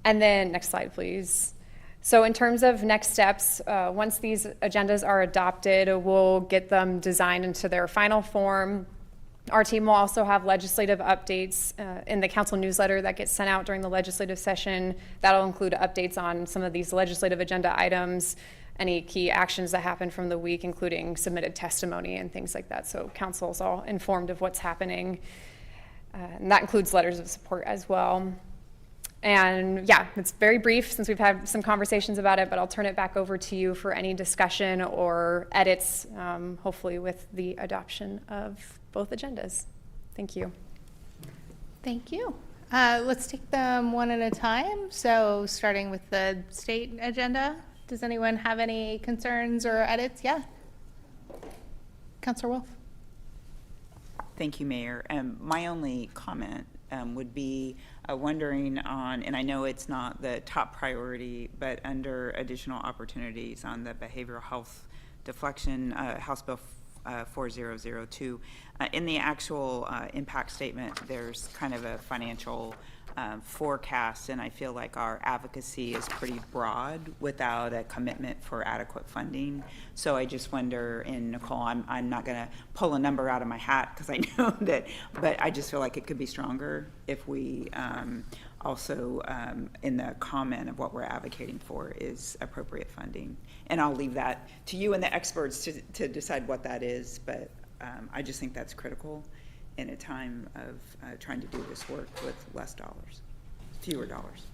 And then next slide, please. So in terms of next steps, once these agendas are adopted, we'll get them designed into their final form. Our team will also have legislative updates in the council newsletter that gets sent out during the legislative session. That'll include updates on some of these legislative agenda items, any key actions that happen from the week, including submitted testimony and things like that. So council's all informed of what's happening. And that includes letters of support as well. And yeah, it's very brief since we've had some conversations about it, but I'll turn it back over to you for any discussion or edits, hopefully with the adoption of both agendas. Thank you. Thank you. Let's take them one at a time. So starting with the state agenda, does anyone have any concerns or edits? Yeah. Councilor Wolf. Thank you, Mayor. My only comment would be wondering on, and I know it's not the top priority, but under additional opportunities on the behavioral health deflection, House Bill 4002, in the actual impact statement, there's kind of a financial forecast, and I feel like our advocacy is pretty broad without a commitment for adequate funding. So I just wonder, and Nicole, I'm not going to pull a number out of my hat because I know that, but I just feel like it could be stronger if we also, in the comment of what we're advocating for is appropriate funding. And I'll leave that to you and the experts to decide what that is, but I just think that's critical in a time of trying to do this work with less dollars, fewer dollars.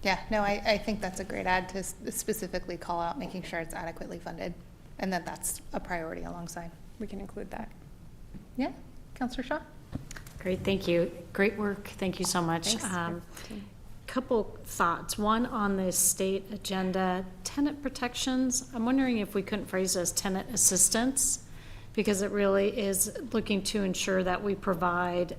Yeah, no, I think that's a great add to specifically call out making sure it's adequately funded, and that that's a priority alongside. We can include that. Yeah, Councillor Shaw? Great, thank you. Great work. Thank you so much. Thanks. Couple thoughts. One on the state agenda, tenant protections. I'm wondering if we couldn't phrase it as tenant assistance, because it really is looking to ensure that we provide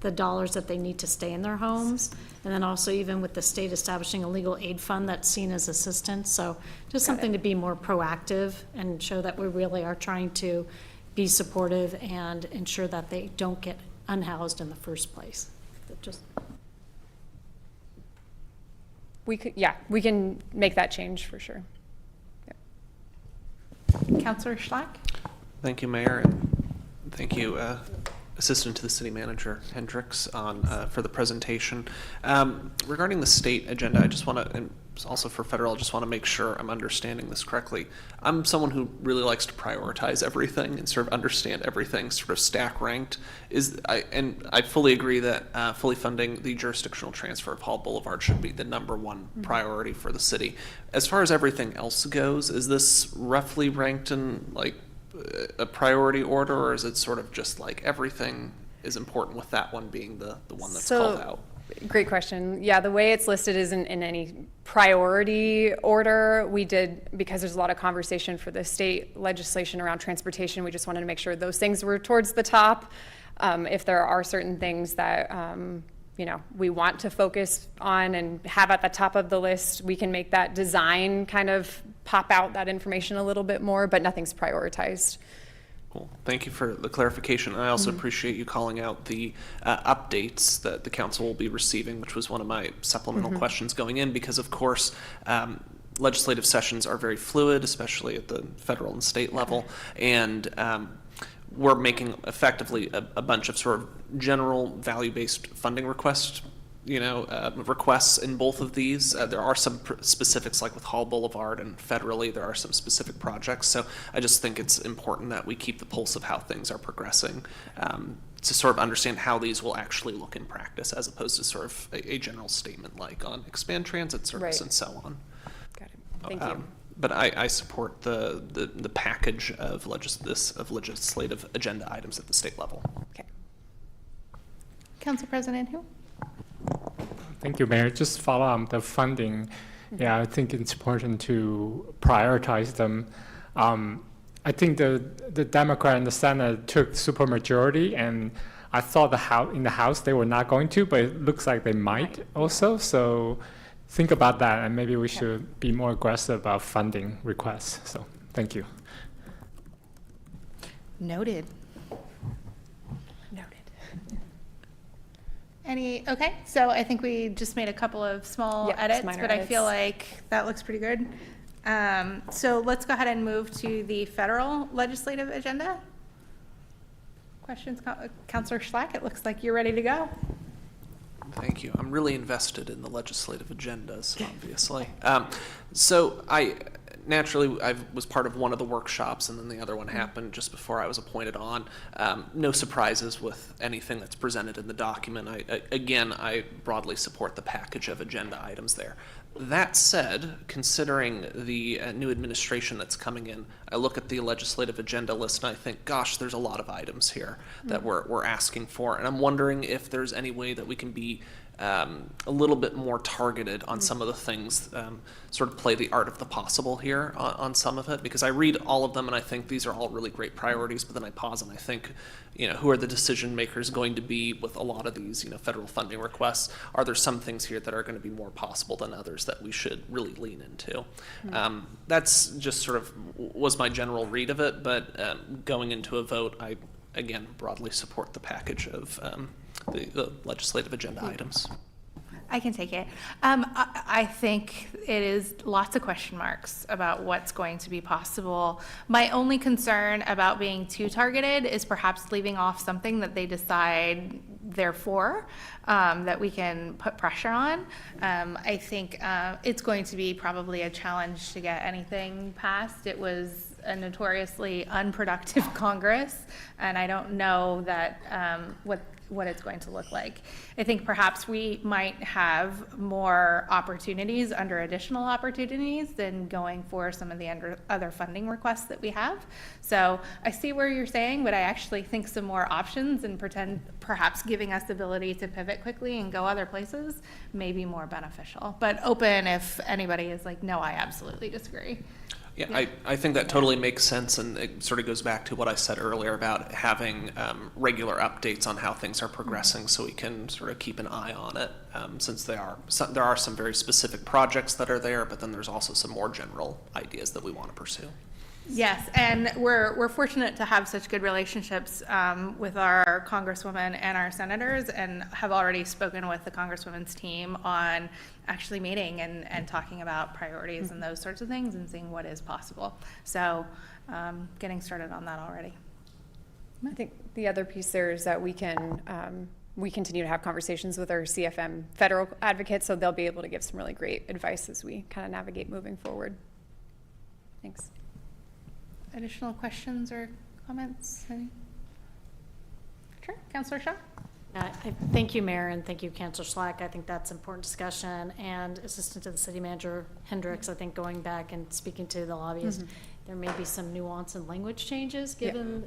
the dollars that they need to stay in their homes. And then also even with the state establishing a legal aid fund that's seen as assistance. So just something to be more proactive and show that we really are trying to be supportive and ensure that they don't get unhoused in the first place. That just We can make that change for sure. Councillor Schlack? Thank you, Mayor, and thank you, Assistant to the City Manager Hendricks, for the presentation. Regarding the state agenda, I just want to, and also for federal, I just want to make sure I'm understanding this correctly. I'm someone who really likes to prioritize everything and sort of understand everything sort of stack ranked. And I fully agree that fully funding the jurisdictional transfer of Hall Boulevard should be the #1 priority for the city. As far as everything else goes, is this roughly ranked in like a priority order, or is it sort of just like everything is important with that one being the one that's called out? Great question. Yeah, the way it's listed isn't in any priority order. We did, because there's a lot of conversation for the state legislation around transportation, we just wanted to make sure those things were towards the top. If there are certain things that we want to focus on and have at the top of the list, we can make that design kind of pop out that information a little bit more, but nothing's prioritized. Cool. Thank you for the clarification. And I also appreciate you calling out the updates that the council will be receiving, which was one of my supplemental questions going in, because of course, legislative sessions are very fluid, especially at the federal and state level. And we're making effectively a bunch of sort of general value-based funding requests in both of these. There are some specifics, like with Hall Boulevard, and federally there are some specific projects. So I just think it's important that we keep the pulse of how things are progressing to sort of understand how these will actually look in practice, as opposed to sort of a general statement like on expand transit service and so on. Got it. Thank you. But I support the package of legislative agenda items at the state level. Okay. Council President Hu? Thank you, Mayor. Just follow up the funding. Yeah, I think it's important to prioritize them. I think the Democrat and the Senate took supermajority, and I thought in the House they were not going to, but it looks like they might also. So think about that, and maybe we should be more aggressive about funding requests. So thank you. Noted. Okay, so I think we just made a couple of small edits, but I feel like that looks pretty good. So let's go ahead and move to the federal legislative agenda. Questions, Councillor Schlack? It looks like you're ready to go. Thank you. I'm really invested in the legislative agendas, obviously. So I was part of one of the workshops, and then the other one happened just before I was appointed on. No surprises with anything that's presented in the document. I broadly support the package of agenda items there. That said, considering the new administration that's coming in, I look at the legislative agenda list and I think, gosh, there's a lot of items here that we're asking for. And I'm wondering if there's any way that we can be a little bit more targeted on some of the things, sort of play the art of the possible here on some of it, because I read all of them and I think these are all really great priorities, but then I pause and I think, who are the decision makers going to be with a lot of these, federal funding requests? Are there some things here that are going to be more possible than others that we should really lean into? That's just sort of was my general read of it, but going into a vote, I, again, broadly support the package of the legislative agenda items. I can take it. I think it is lots of question marks about what's going to be possible. My only concern about being too targeted is perhaps leaving off something that they decide they're for, that we can put pressure on. I think it's going to be probably a challenge to get anything passed. It was a notoriously unproductive Congress, and I don't know that what it's going to look like. I think perhaps we might have more opportunities under additional opportunities than going for some of the other funding requests that we have. So I see where you're saying, but I actually think some more options and perhaps giving us the ability to pivot quickly and go other places may be more beneficial. But open if anybody is like, no, I absolutely disagree. Yeah, I think that totally makes sense, and it sort of goes back to what I said earlier about having regular updates on how things are progressing, so we can sort of keep an eye on it. Since there are some very specific projects that are there, but then there's also some more general ideas that we want to pursue. Yes, and we're fortunate to have such good relationships with our congresswomen and our senators, and have already spoken with the congresswomen's team on actually meeting and talking about priorities and those sorts of things and seeing what is possible. So getting started on that already. I think the other piece there is that we continue to have conversations with our CFM federal advocates, so they'll be able to give some really great advice as we kind of navigate moving forward. Thanks. Additional questions or comments? Any? Sure, Councilor Shaw. Thank you, Mayor, and thank you, Councilor Slack. I think that's important discussion. And Assistant to the City Manager Hendricks, I think going back and speaking to the lobbyists, there may be some nuance and language changes given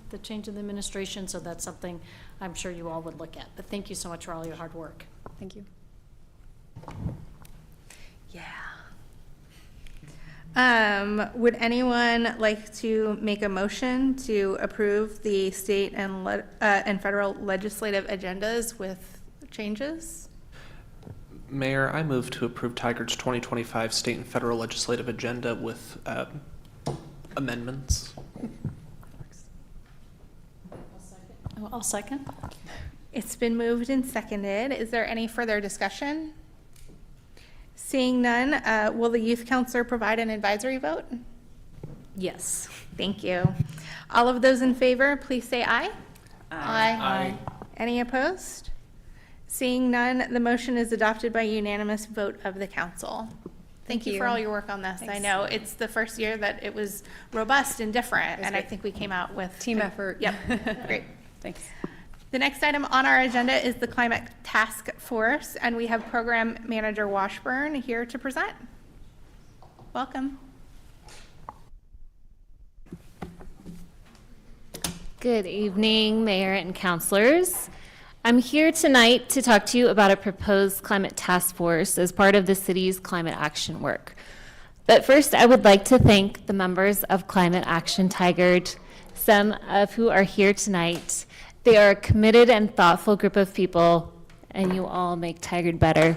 the change in the administration. So that's something I'm sure you all would look at. But thank you so much for all your hard work. Thank you. Yeah. Would anyone like to make a motion to approve the state and federal legislative agendas with changes? Mayor, I move to approve Tigard's 2025 state and federal legislative agenda with amendments. I'll second. It's been moved and seconded. Is there any further discussion? Seeing none, will the youth counselor provide an advisory vote? Yes. Thank you. All of those in favor, please say aye. Aye. Any opposed? Seeing none, the motion is adopted by unanimous vote of the council. Thank you for all your work on this. Thanks. I know it's the first year that it was robust and different, and I think we came out with Team effort. Yep, great. Thanks. The next item on our agenda is the Climate Task Force, and we have Program Manager Washburn here to present. Welcome. Good evening, Mayor and councilors. I'm here tonight to talk to you about a proposed climate task force as part of the city's climate action work. But first, I would like to thank the members of Climate Action Tigard, some of who are here tonight. They are a committed and thoughtful group of people, and you all make Tigard better.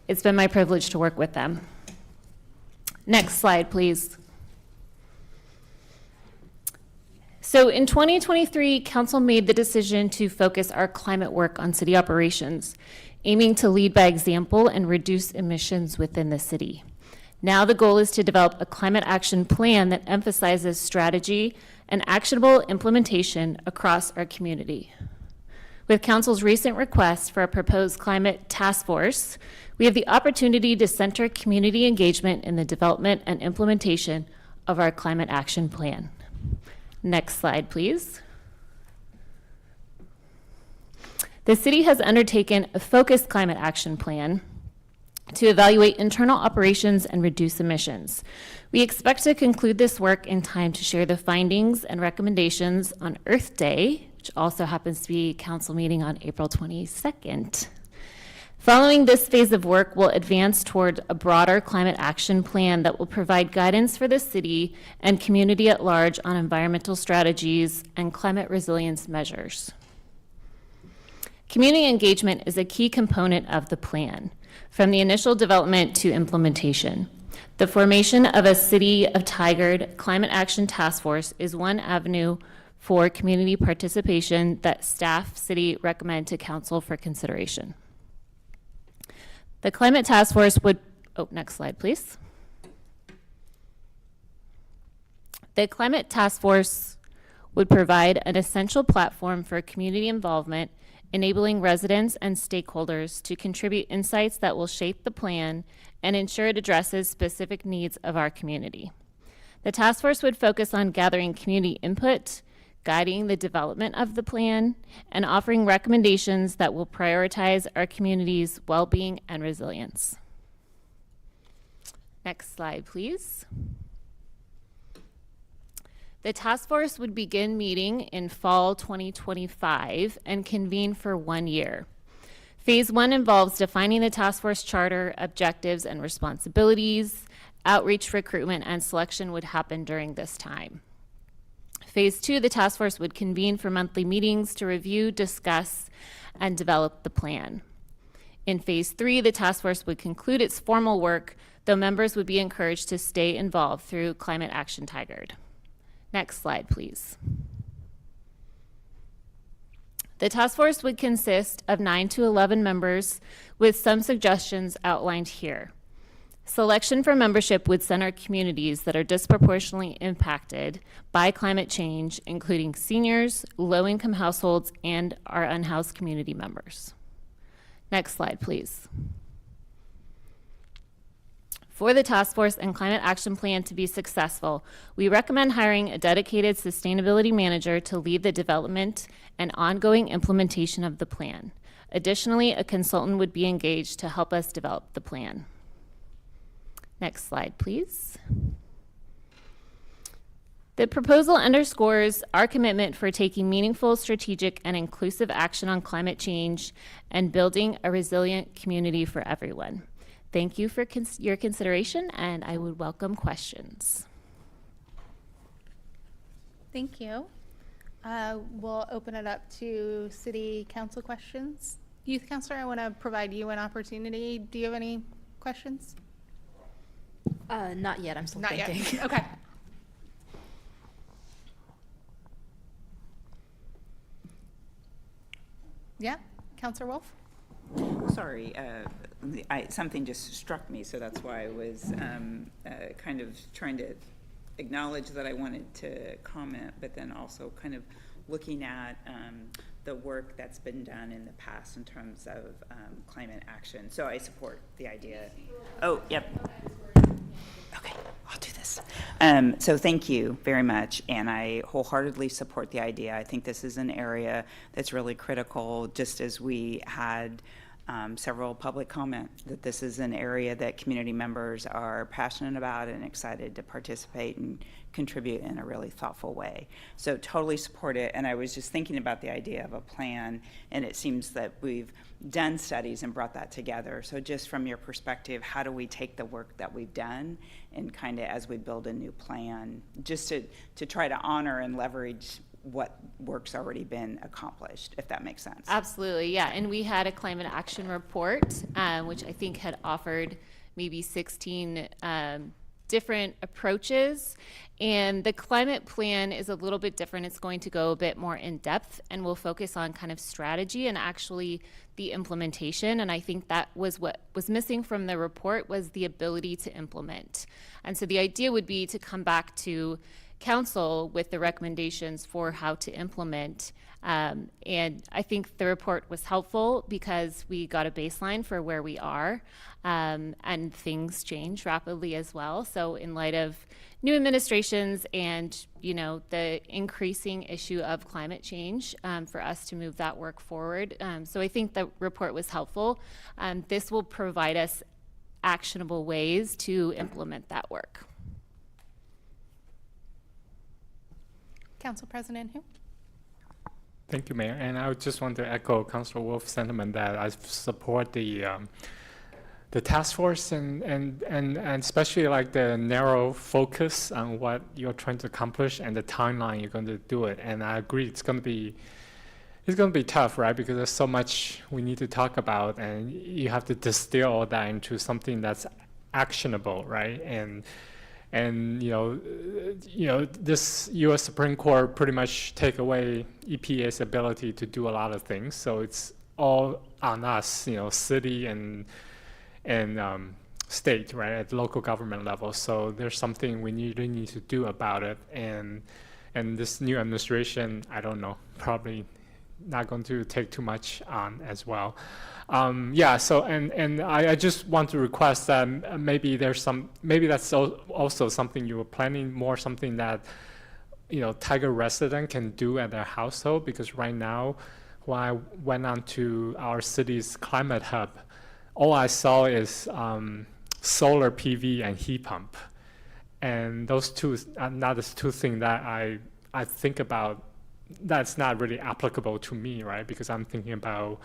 It's been my privilege to work with them. Next slide, please. So in 2023, Council made the decision to focus our climate work on city operations, aiming to lead by example and reduce emissions within the city. Now the goal is to develop a climate action plan that emphasizes strategy and actionable implementation across our community. With Council's recent request for a proposed climate task force, we have the opportunity to center community engagement in the development and implementation of our climate action plan. Next slide, please. The city has undertaken a focused climate action plan to evaluate internal operations and reduce emissions. We expect to conclude this work in time to share the findings and recommendations on Earth Day, which also happens to be a council meeting on April 22nd. Following this phase of work, we'll advance toward a broader climate action plan that will provide guidance for the city and community at large on environmental strategies and climate resilience measures. Community engagement is a key component of the plan, from the initial development to implementation. The formation of a City of Tigard Climate Action Task Force is one avenue for community participation that staff city recommend to council for consideration. The Climate Task Force would, next slide, please. The Climate Task Force would provide an essential platform for community involvement, enabling residents and stakeholders to contribute insights that will shape the plan and ensure it addresses specific needs of our community. The task force would focus on gathering community input, guiding the development of the plan, and offering recommendations that will prioritize our community's well-being and resilience. Next slide, please. The task force would begin meeting in fall 2025 and convene for 1 year. Phase 1 involves defining the task force charter, objectives, and responsibilities. Outreach, recruitment, and selection would happen during this time. Phase 2, the task force would convene for monthly meetings to review, discuss, and develop the plan. In Phase 3, the task force would conclude its formal work, though members would be encouraged to stay involved through Climate Action Tigard. Next slide, please. The task force would consist of 9 to 11 members with some suggestions outlined here. Selection for membership would center communities that are disproportionately impacted by climate change, including seniors, low-income households, and our unhoused community members. Next slide, please. For the task force and climate action plan to be successful, we recommend hiring a dedicated sustainability manager to lead the development and ongoing implementation of the plan. Additionally, a consultant would be engaged to help us develop the plan. Next slide, please. The proposal underscores our commitment for taking meaningful, strategic, and inclusive action on climate change and building a resilient community for everyone. Thank you for your consideration, and I would welcome questions. Thank you. We'll open it up to city council questions. Youth Councilor, I want to provide you an opportunity. Do you have any questions? Not yet. I'm still Not thinking. yet. Okay. Yeah, Councilor Wolf? Sorry, something just struck me, so that's why I was kind of trying to acknowledge that I wanted to comment, but then also kind of looking at the work that's been done in the past in terms of climate action. So I support the idea. Oh, yep. Okay, I'll do this. So thank you very much, and I wholeheartedly support the idea. I think this is an area that's really critical, just as we had several public comment that this is an area that community members are passionate about and excited to participate and contribute in a really thoughtful way. So totally support it, and I was just thinking about the idea of a plan, and it seems that we've done studies and brought that together. So just from your perspective, how do we take the work that we've done and kind of as we build a new plan, just to try to honor and leverage what work's already been accomplished, if that makes sense. Absolutely, yeah. And we had a climate action report, which I think had offered maybe 16 different approaches. And the climate plan is a little bit different. It's going to go a bit more in depth, and we'll focus on kind of strategy and actually the implementation. And I think that was what was missing from the report, was the ability to implement. And so the idea would be to come back to council with the recommendations for how to implement. And I think the report was helpful because we got a baseline for where we are, and things change rapidly as well. So in light of new administrations and, you know, the increasing issue of climate change, for us to move that work forward. So I think the report was helpful. This will provide us actionable ways to implement that work. Council President Hu? Thank you, Mayor. And I just want to echo Councilor Wolf's sentiment that I support the task force and especially like the narrow focus on what you're trying to accomplish and the timeline you're going to do it. And I agree, it's going to be tough, right? Because there's so much we need to talk about, and you have to distill all that into something that's actionable, right? And And this U.S. Supreme Court pretty much take away EPA's ability to do a lot of things. So it's all on us, city and state, right, at local government level. So there's something we really need to do about it. And this new administration, I don't know, probably not going to take too much on as well. So and I just want to request that maybe that's also something you were planning, more something that Tiger resident can do at their household, because right now when I went on to our city's climate hub, all I saw is solar PV and heat pump, and those two are not the two things that I think about. That's not really applicable to me, right? Because I'm thinking about,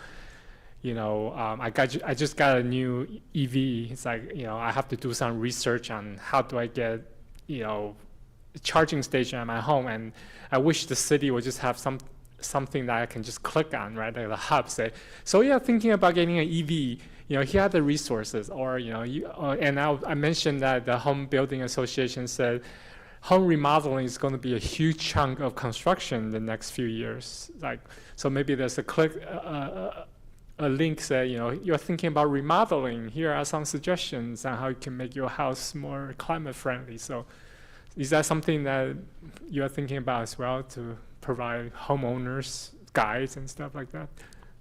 I just got a new EV. It's like, I have to do some research on how do I get, a charging station at my home. And I wish the city would just have something that I can just click on, right? Like the hub say, so yeah, thinking about getting an EV, here are the resources. Or, and I mentioned that the Home Building Association said, home remodeling is going to be a huge chunk of construction in the next few years. So maybe there's a link say, you're thinking about remodeling. Here are some suggestions on how you can make your house more climate friendly. So is that something that you're thinking about as well, to provide homeowners guides and stuff like that?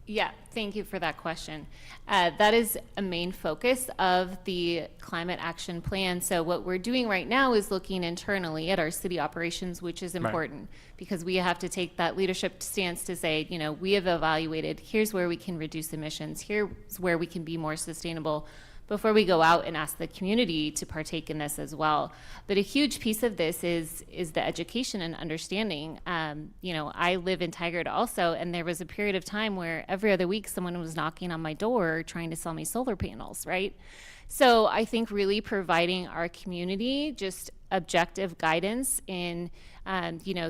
Yeah, thank you for that question. That is a main focus of the Climate Action Plan. So what we're doing right now is looking internally at our city operations, which is important because we have to take that leadership stance to say, we have evaluated, here's where we can reduce emissions, here's where we can be more sustainable, before we go out and ask the community to partake in this as well. But a huge piece of this is the education and understanding. I live in Tigard also, and there was a period of time where every other week someone was knocking on my door trying to sell me solar panels, right? So I think really providing our community just objective guidance in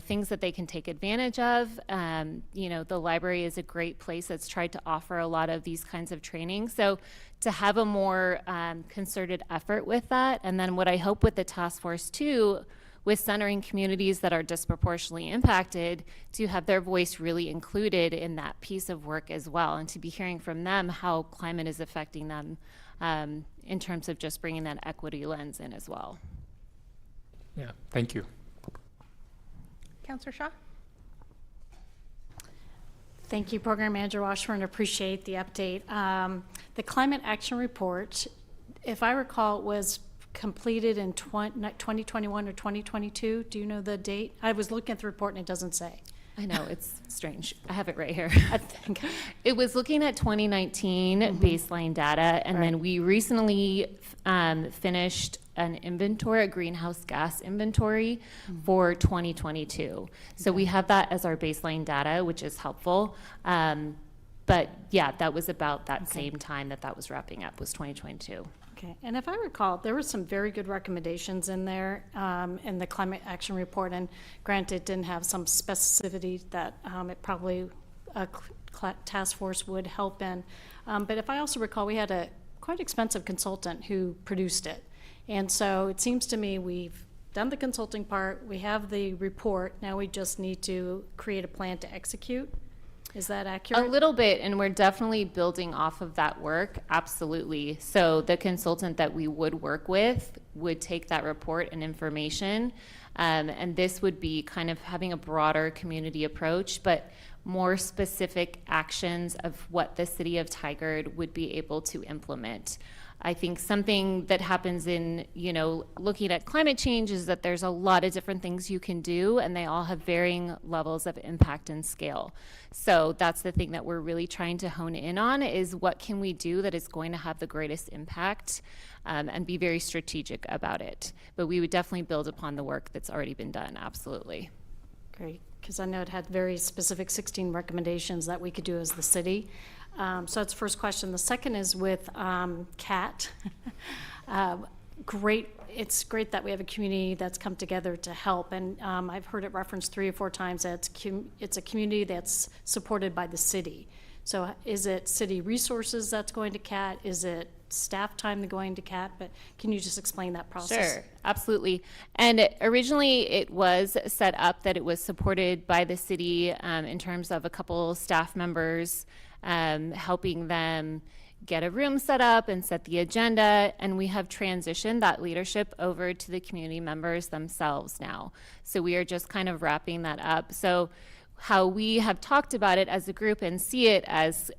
things that they can take advantage of. The library is a great place that's tried to offer a lot of these kinds of training. So to have a more concerted effort with that, and then what I hope with the task force too, with centering communities that are disproportionately impacted, to have their voice really included in that piece of work as well, and to be hearing from them how climate is affecting them in terms of just bringing that equity lens in as well. Yeah, thank you. Councillor Shaw? Thank you, Program Manager Washburn. Appreciate the update. The Climate Action Report, if I recall, was completed in 2021 or 2022. Do you know the date? I was looking at the report and it doesn't say. I know, it's strange. I have it right here. I think it was looking at 2019 baseline data, and then we recently finished an inventory, a greenhouse gas inventory for 2022. So we have that as our baseline data, which is helpful. But yeah, that was about that same time that was wrapping up, was 2022. Okay, and if I recall, there were some very good recommendations in there in the Climate Action Report, and granted, it didn't have some specificity that it probably a task force would help in. But if I also recall, we had a quite expensive consultant who produced it. And so it seems to me we've done the consulting part, we have the report, now we just need to create a plan to execute. Is that accurate? A little bit, and we're definitely building off of that work, absolutely. So the consultant that we would work with would take that report and information, and this would be kind of having a broader community approach, but more specific actions of what the city of Tigard would be able to implement. I think something that happens in, looking at climate change is that there's a lot of different things you can do, and they all have varying levels of impact and scale. So that's the thing that we're really trying to hone in on, is what can we do that is going to have the greatest impact, and be very strategic about it. But we would definitely build upon the work that's already been done, absolutely. Great, because I know it had very specific 16 recommendations that we could do as the city. So that's the first question. The second is with CAT. It's great that we have a community that's come together to help, and I've heard it referenced 3 or 4 times that it's a community that's supported by the city. So is it city resources that's going to CAT? Is it staff time going to CAT? But can you just explain that process? Sure, absolutely. And originally it was set up that it was supported by the city in terms of a couple staff members helping them get a room set up and set the agenda, and we have transitioned that leadership over to the community members themselves now. So we are just kind of wrapping that up. So how we have talked about it as a group and see it as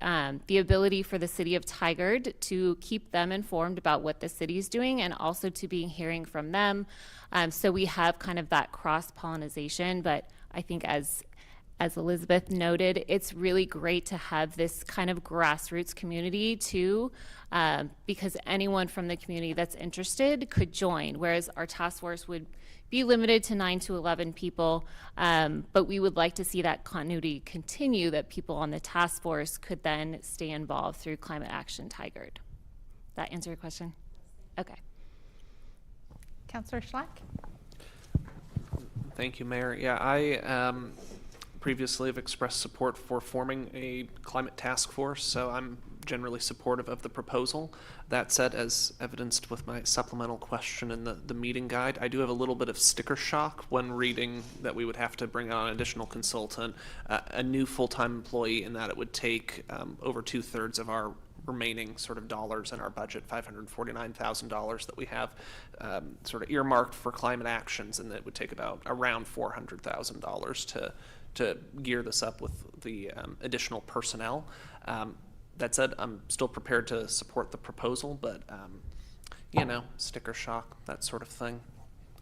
the ability for the city of Tigard to keep them informed about what the city is doing and also to be hearing from them. So we have kind of that cross-pollination, but I think as Elizabeth noted, it's really great to have this kind of grassroots community too, because anyone from the community that's interested could join, whereas our task force would be limited to 9 to 11 people, but we would like to see that continuity continue, that people on the task force could then stay involved through Climate Action Tigard. That answer your question? Okay. Councillor Schlack? Thank you, Mayor. Yeah, I previously have expressed support for forming a climate task force, so I'm generally supportive of the proposal. That said, as evidenced with my supplemental question in the meeting guide, I do have a little bit of sticker shock when reading that we would have to bring on an additional consultant, a new full-time employee, and that it would take over 2/3 of our remaining sort of dollars in our budget, $549,000 that we have sort of earmarked for climate actions, and that would take about around $400,000 to gear this up with the additional personnel. That said, I'm still prepared to support the proposal, but you know, sticker shock, that sort of thing.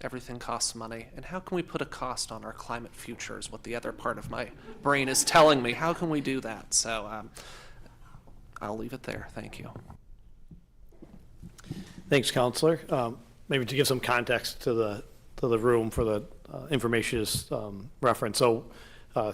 Everything costs money, and how can we put a cost on our climate future is what the other part of my brain is telling me. How can we do that? So I'll leave it there. Thank you. Thanks, Counselor. Maybe to give some context to the room for the information is referenced. So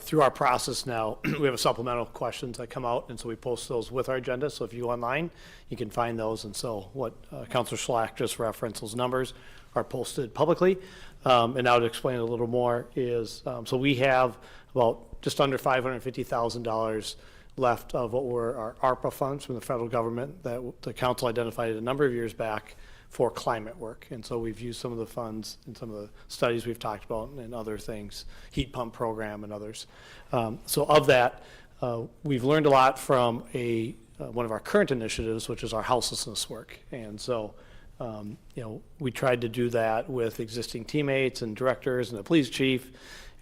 through our process now, we have a supplemental questions that come out, and so we post those with our agenda. So if you go online, you can find those. And so what Counselor Schlack just referenced, those numbers are posted publicly. And now to explain a little more is, so we have about just under $550,000 left of what were our ARPA funds from the federal government that the council identified a number of years back for climate work. And so we've used some of the funds in some of the studies we've talked about and other things, heat pump program and others. So of that, we've learned a lot from one of our current initiatives, which is our houselessness work. And so, you know, we tried to do that with existing teammates and directors and the police chief,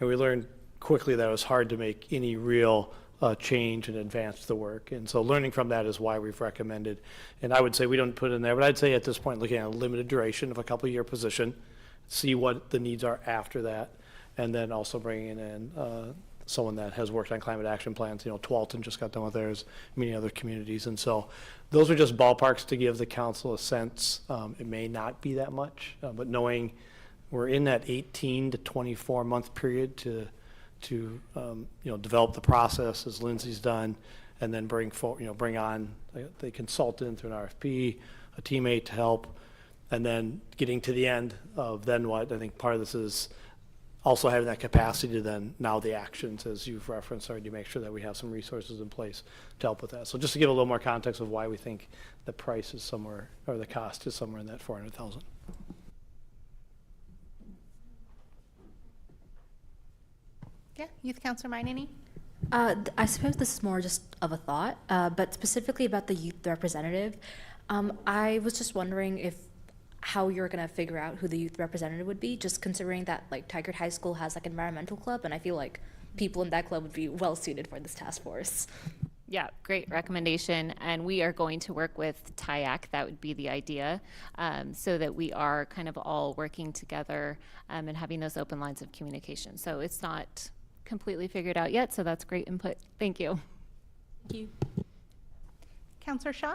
and we learned quickly that it was hard to make any real change and advance the work. And so learning from that is why we've recommended, and I would say we don't put it in there, but I'd say at this point looking at a limited duration of a couple-year position, see what the needs are after that, and then also bringing in someone that has worked on climate action plans. You know, Tualatin just got done with theirs, many other communities. And so those are just ballparks to give the council a sense. It may not be that much, but knowing we're in that 18 to 24 month period to you know, develop the process as Lindsay's done, and then bring on the consultant through an RFP, a teammate to help, and then getting to the end of then what. I think part of this is also having that capacity to then now the actions, as you've referenced already, to make sure that we have some resources in place to help with that. So just to give a little more context of why we think the price is somewhere, or the cost is somewhere in that 400,000. Yeah, Youth Councilor Mainini? I suppose this is more just of a thought, but specifically about the youth representative. I was just wondering how you're going to figure out who the youth representative would be, just considering that like Tigard High School has like an environmental club, and I feel like people in that club would be well suited for this task force. Yeah, great recommendation. And we are going to work with TIAC. That would be the idea, so that we are kind of all working together and having those open lines of communication. So it's not completely figured out yet, so that's great input. Thank you. Thank you. Councillor Shaw?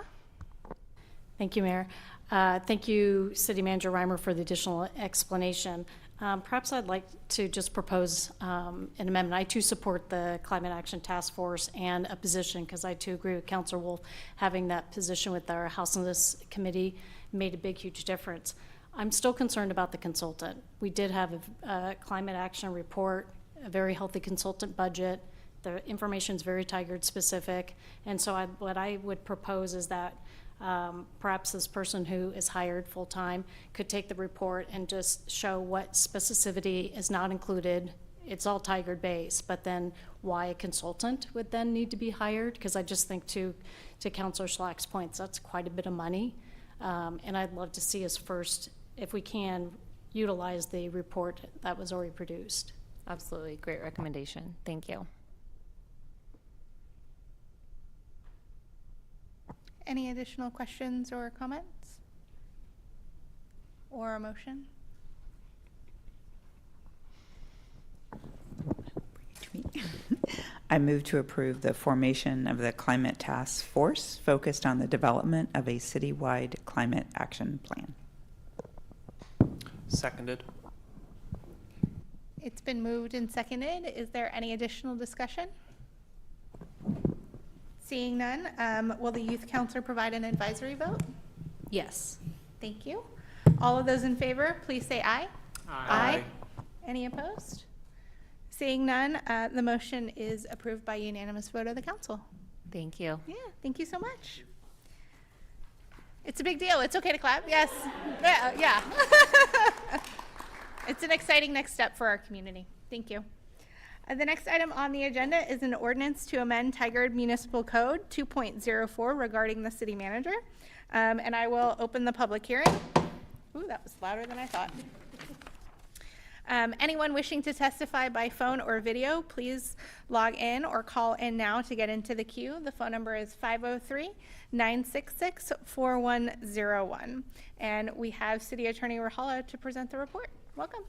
Thank you, Mayor. Thank you, City Manager Reimer, for the additional explanation. Perhaps I'd like to just propose an amendment. I too support the Climate Action Task Force and a position, because I too agree with Councilor Wolf, having that position with our Houselessness Committee made a big, huge difference. I'm still concerned about the consultant. We did have a climate action report, a very healthy consultant budget, The information's very Tigard specific, and so what I would propose is that perhaps this person who is hired full-time could take the report and just show what specificity is not included. It's all Tigard based, but then why a consultant would then need to be hired, because I just think to Councilor Schlack's points, that's quite a bit of money. And I'd love to see us first, if we can, utilize the report that was already produced. Absolutely, great recommendation. Thank you. Any additional questions or comments? Or a motion? I move to approve the formation of the Climate Task Force focused on the development of a citywide climate action plan. Seconded. It's been moved and seconded. Is there any additional discussion? Seeing none, will the youth counselor provide an advisory vote? Yes. Thank you. All of those in favor, please say aye. Aye. Any opposed? Seeing none, the motion is approved by unanimous vote of the council. Thank you. Yeah, thank you so much. It's a big deal. It's okay to clap. Yes. Yeah. It's an exciting next step for our community. Thank you. The next item on the agenda is an ordinance to amend Tigard Municipal Code 2.04 regarding the city manager. And I will open the public hearing. Ooh, that was louder than I thought. Anyone wishing to testify by phone or video, please log in or call in now to get into the queue. The phone number is 503-966-4101. And we have City Attorney Rajala to present the report. Welcome.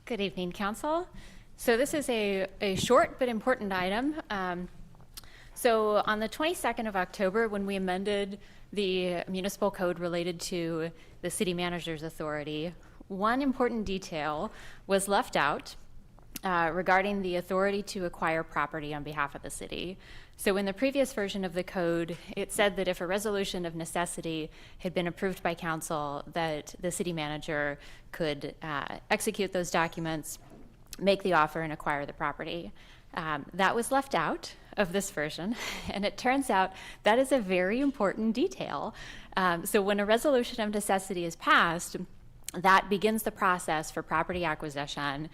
Good evening, Council. So this is a short but important item. So on the 22nd of October, when we amended the municipal code related to the city manager's authority, one important detail was left out regarding the authority to acquire property on behalf of the city. So in the previous version of the code, it said that if a resolution of necessity had been approved by council, that the city manager could execute those documents, make the offer, and acquire the property. That was left out of this version, and it turns out that is a very important detail. So when a resolution of necessity is passed, that begins the process for property acquisition,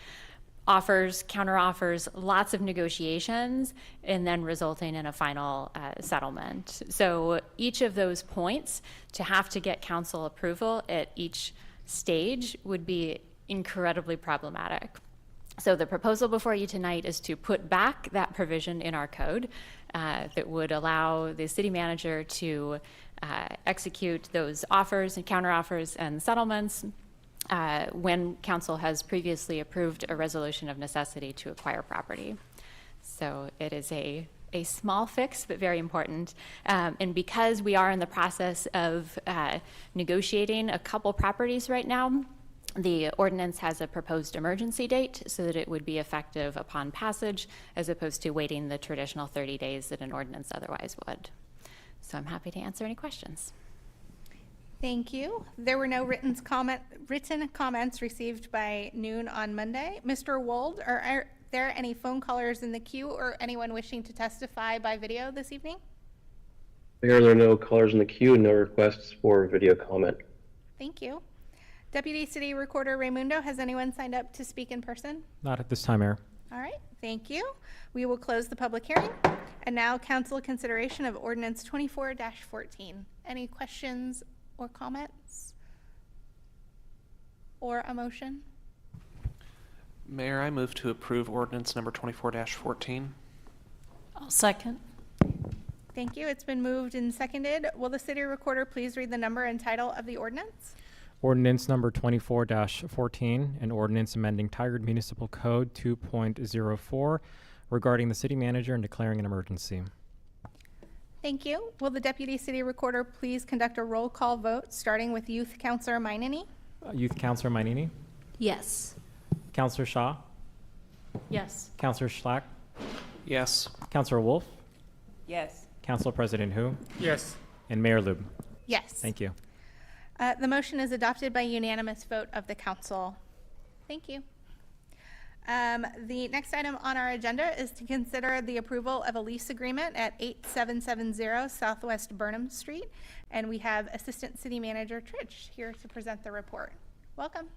offers, counteroffers, lots of negotiations, and then resulting in a final settlement. So each of those points, to have to get council approval at each stage, would be incredibly problematic. So the proposal before you tonight is to put back that provision in our code that would allow the city manager to execute those offers and counteroffers and settlements when council has previously approved a resolution of necessity to acquire property. So it is a small fix, but very important. And because we are in the process of negotiating a couple properties right now, the ordinance has a proposed emergency date so that it would be effective upon passage, as opposed to waiting the traditional 30 days that an ordinance otherwise would. So I'm happy to answer any questions. Thank you. There were no written comments received by noon on Monday. Mr. Wold, are there any phone callers in the queue or anyone wishing to testify by video this evening? Mayor, there are no callers in the queue and no requests for video comment. Thank you. Deputy City Recorder Raimundo, has anyone signed up to speak in person? Not at this time, Mayor. All right, thank you. We will close the public hearing. And now council consideration of ordinance 24-14. Any questions or comments? Or a motion? Mayor, I move to approve ordinance number 24-14. I'll second. Thank you. It's been moved and seconded. Will the city recorder please read the number and title of the ordinance? Ordinance number 24-14, an ordinance amending Tigard Municipal Code 2.04 regarding the city manager and declaring an emergency. Thank you. Will the deputy city recorder please conduct a roll call vote, starting with Youth Councilor Mainini? Youth Councilor Mainini? Yes. Councilor Shaw? Yes. Councilor Schlack? Yes. Councilor Wolf? Yes. Council President Hu? Yes. And Mayor Lube? Yes. Thank you. The motion is adopted by unanimous vote of the council. Thank you. The next item on our agenda is to consider the approval of a lease agreement at 8770 Southwest Burnham Street. And we have Assistant City Manager Tridge here to present the report. Welcome.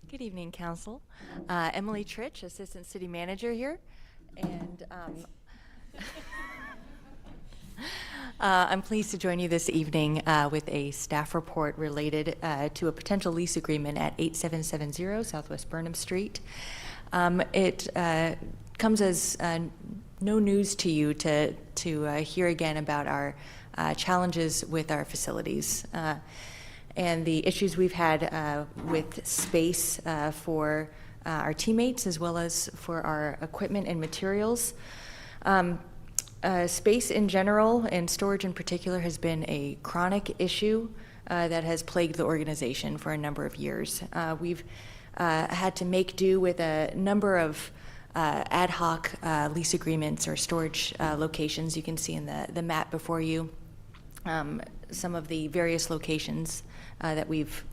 Good evening, Council. Emily Tritch, Assistant City Manager here, and I'm pleased to join you this evening with a staff report related to a potential lease agreement at 8770 Southwest Burnham Street. It comes as no news to you to hear again about our challenges with our facilities. And the issues we've had with space for our teammates as well as for our equipment and materials. Space in general and storage in particular has been a chronic issue that has plagued the organization for a number of years. We've had to make do with a number of ad hoc lease agreements or storage locations. You can see in the map before you some of the various locations that we've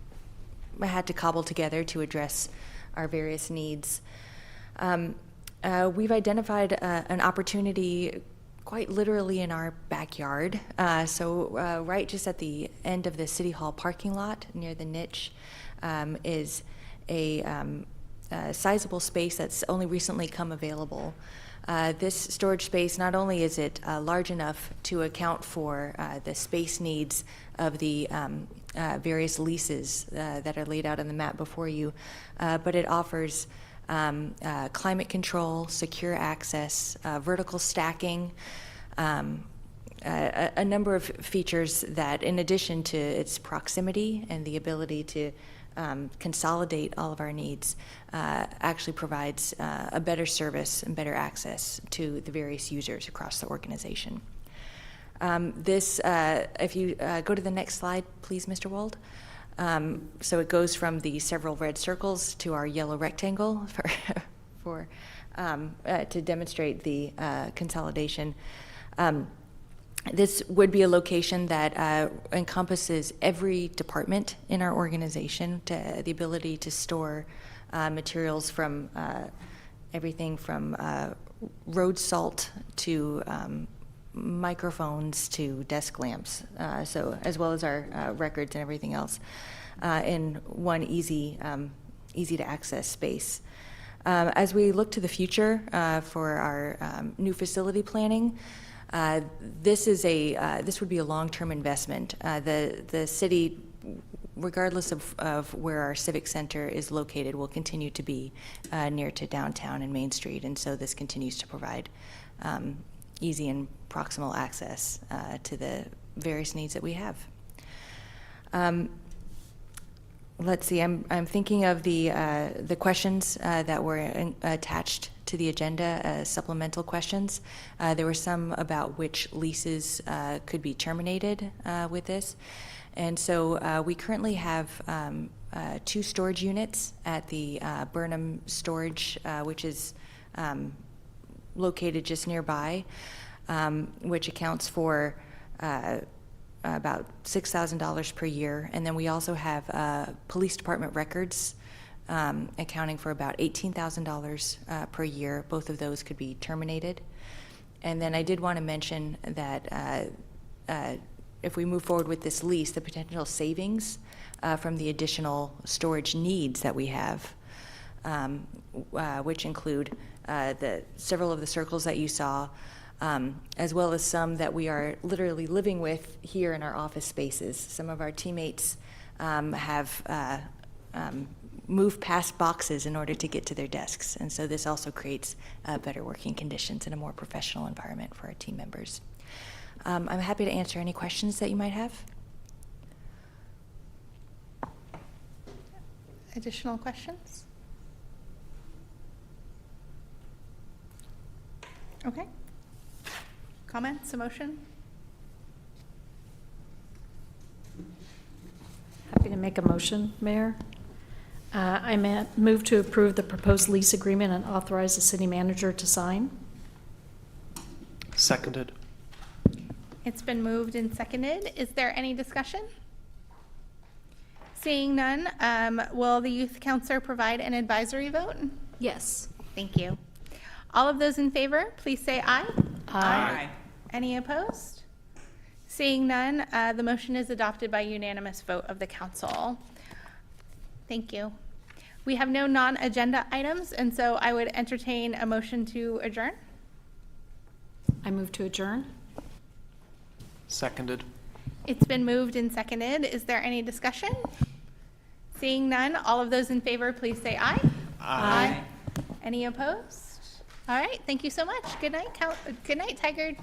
had to cobble together to address our various needs. We've identified an opportunity quite literally in our backyard. So right just at the end of the City Hall parking lot near the niche is a sizable space that's only recently come available. This storage space, not only is it large enough to account for the space needs of the various leases that are laid out on the map before you, but it offers climate control, secure access, vertical stacking, a number of features that, in addition to its proximity and the ability to consolidate all of our needs, actually provides a better service and better access to the various users across the organization. If you go to the next slide, please, Mr. Wald. So it goes from the several red circles to our yellow rectangle to demonstrate the consolidation. This would be a location that encompasses every department in our organization, to the ability to store materials from everything from road salt to microphones to desk lamps, so as well as our records and everything else in one easy to access space. As we look to the future for our new facility planning, this would be a long-term investment. The city, regardless of where our civic center is located, will continue to be near to downtown and Main Street, and so this continues to provide easy and proximal access to the various needs that we have. Let's see. I'm thinking of the questions that were attached to the agenda as supplemental questions. There were some about which leases could be terminated with this, and so we currently have 2 storage units at the Burnham Storage, which is located just nearby, which accounts for about $6,000 per year. And then we also have police department records accounting for about $18,000 per year. Both of those could be terminated. And then I did want to mention that if we move forward with this lease, the potential savings from the additional storage needs that we have, which include several of the circles that you saw, as well as some that we are literally living with here in our office spaces. Some of our teammates have moved past boxes in order to get to their desks, and so this also creates better working conditions and a more professional environment for our team members. I'm happy to answer any questions that you might have. Additional questions? Okay. Comments, a motion? Happy to make a motion, Mayor. I move to approve the proposed lease agreement and authorize the city manager to sign. Seconded. It's been moved and seconded. Is there any discussion? Seeing none, will the youth counselor provide an advisory vote? Yes. Thank you. All of those in favor, please say aye. Aye. Any opposed? Seeing none, the motion is adopted by unanimous vote of the council. Thank you. We have no non-agenda items, and so I would entertain a motion to adjourn. I move to adjourn. Seconded. It's been moved and seconded. Is there any discussion? Seeing none, all of those in favor, please say aye. Aye. Any opposed? All right, thank you so much. Good night, Tigard.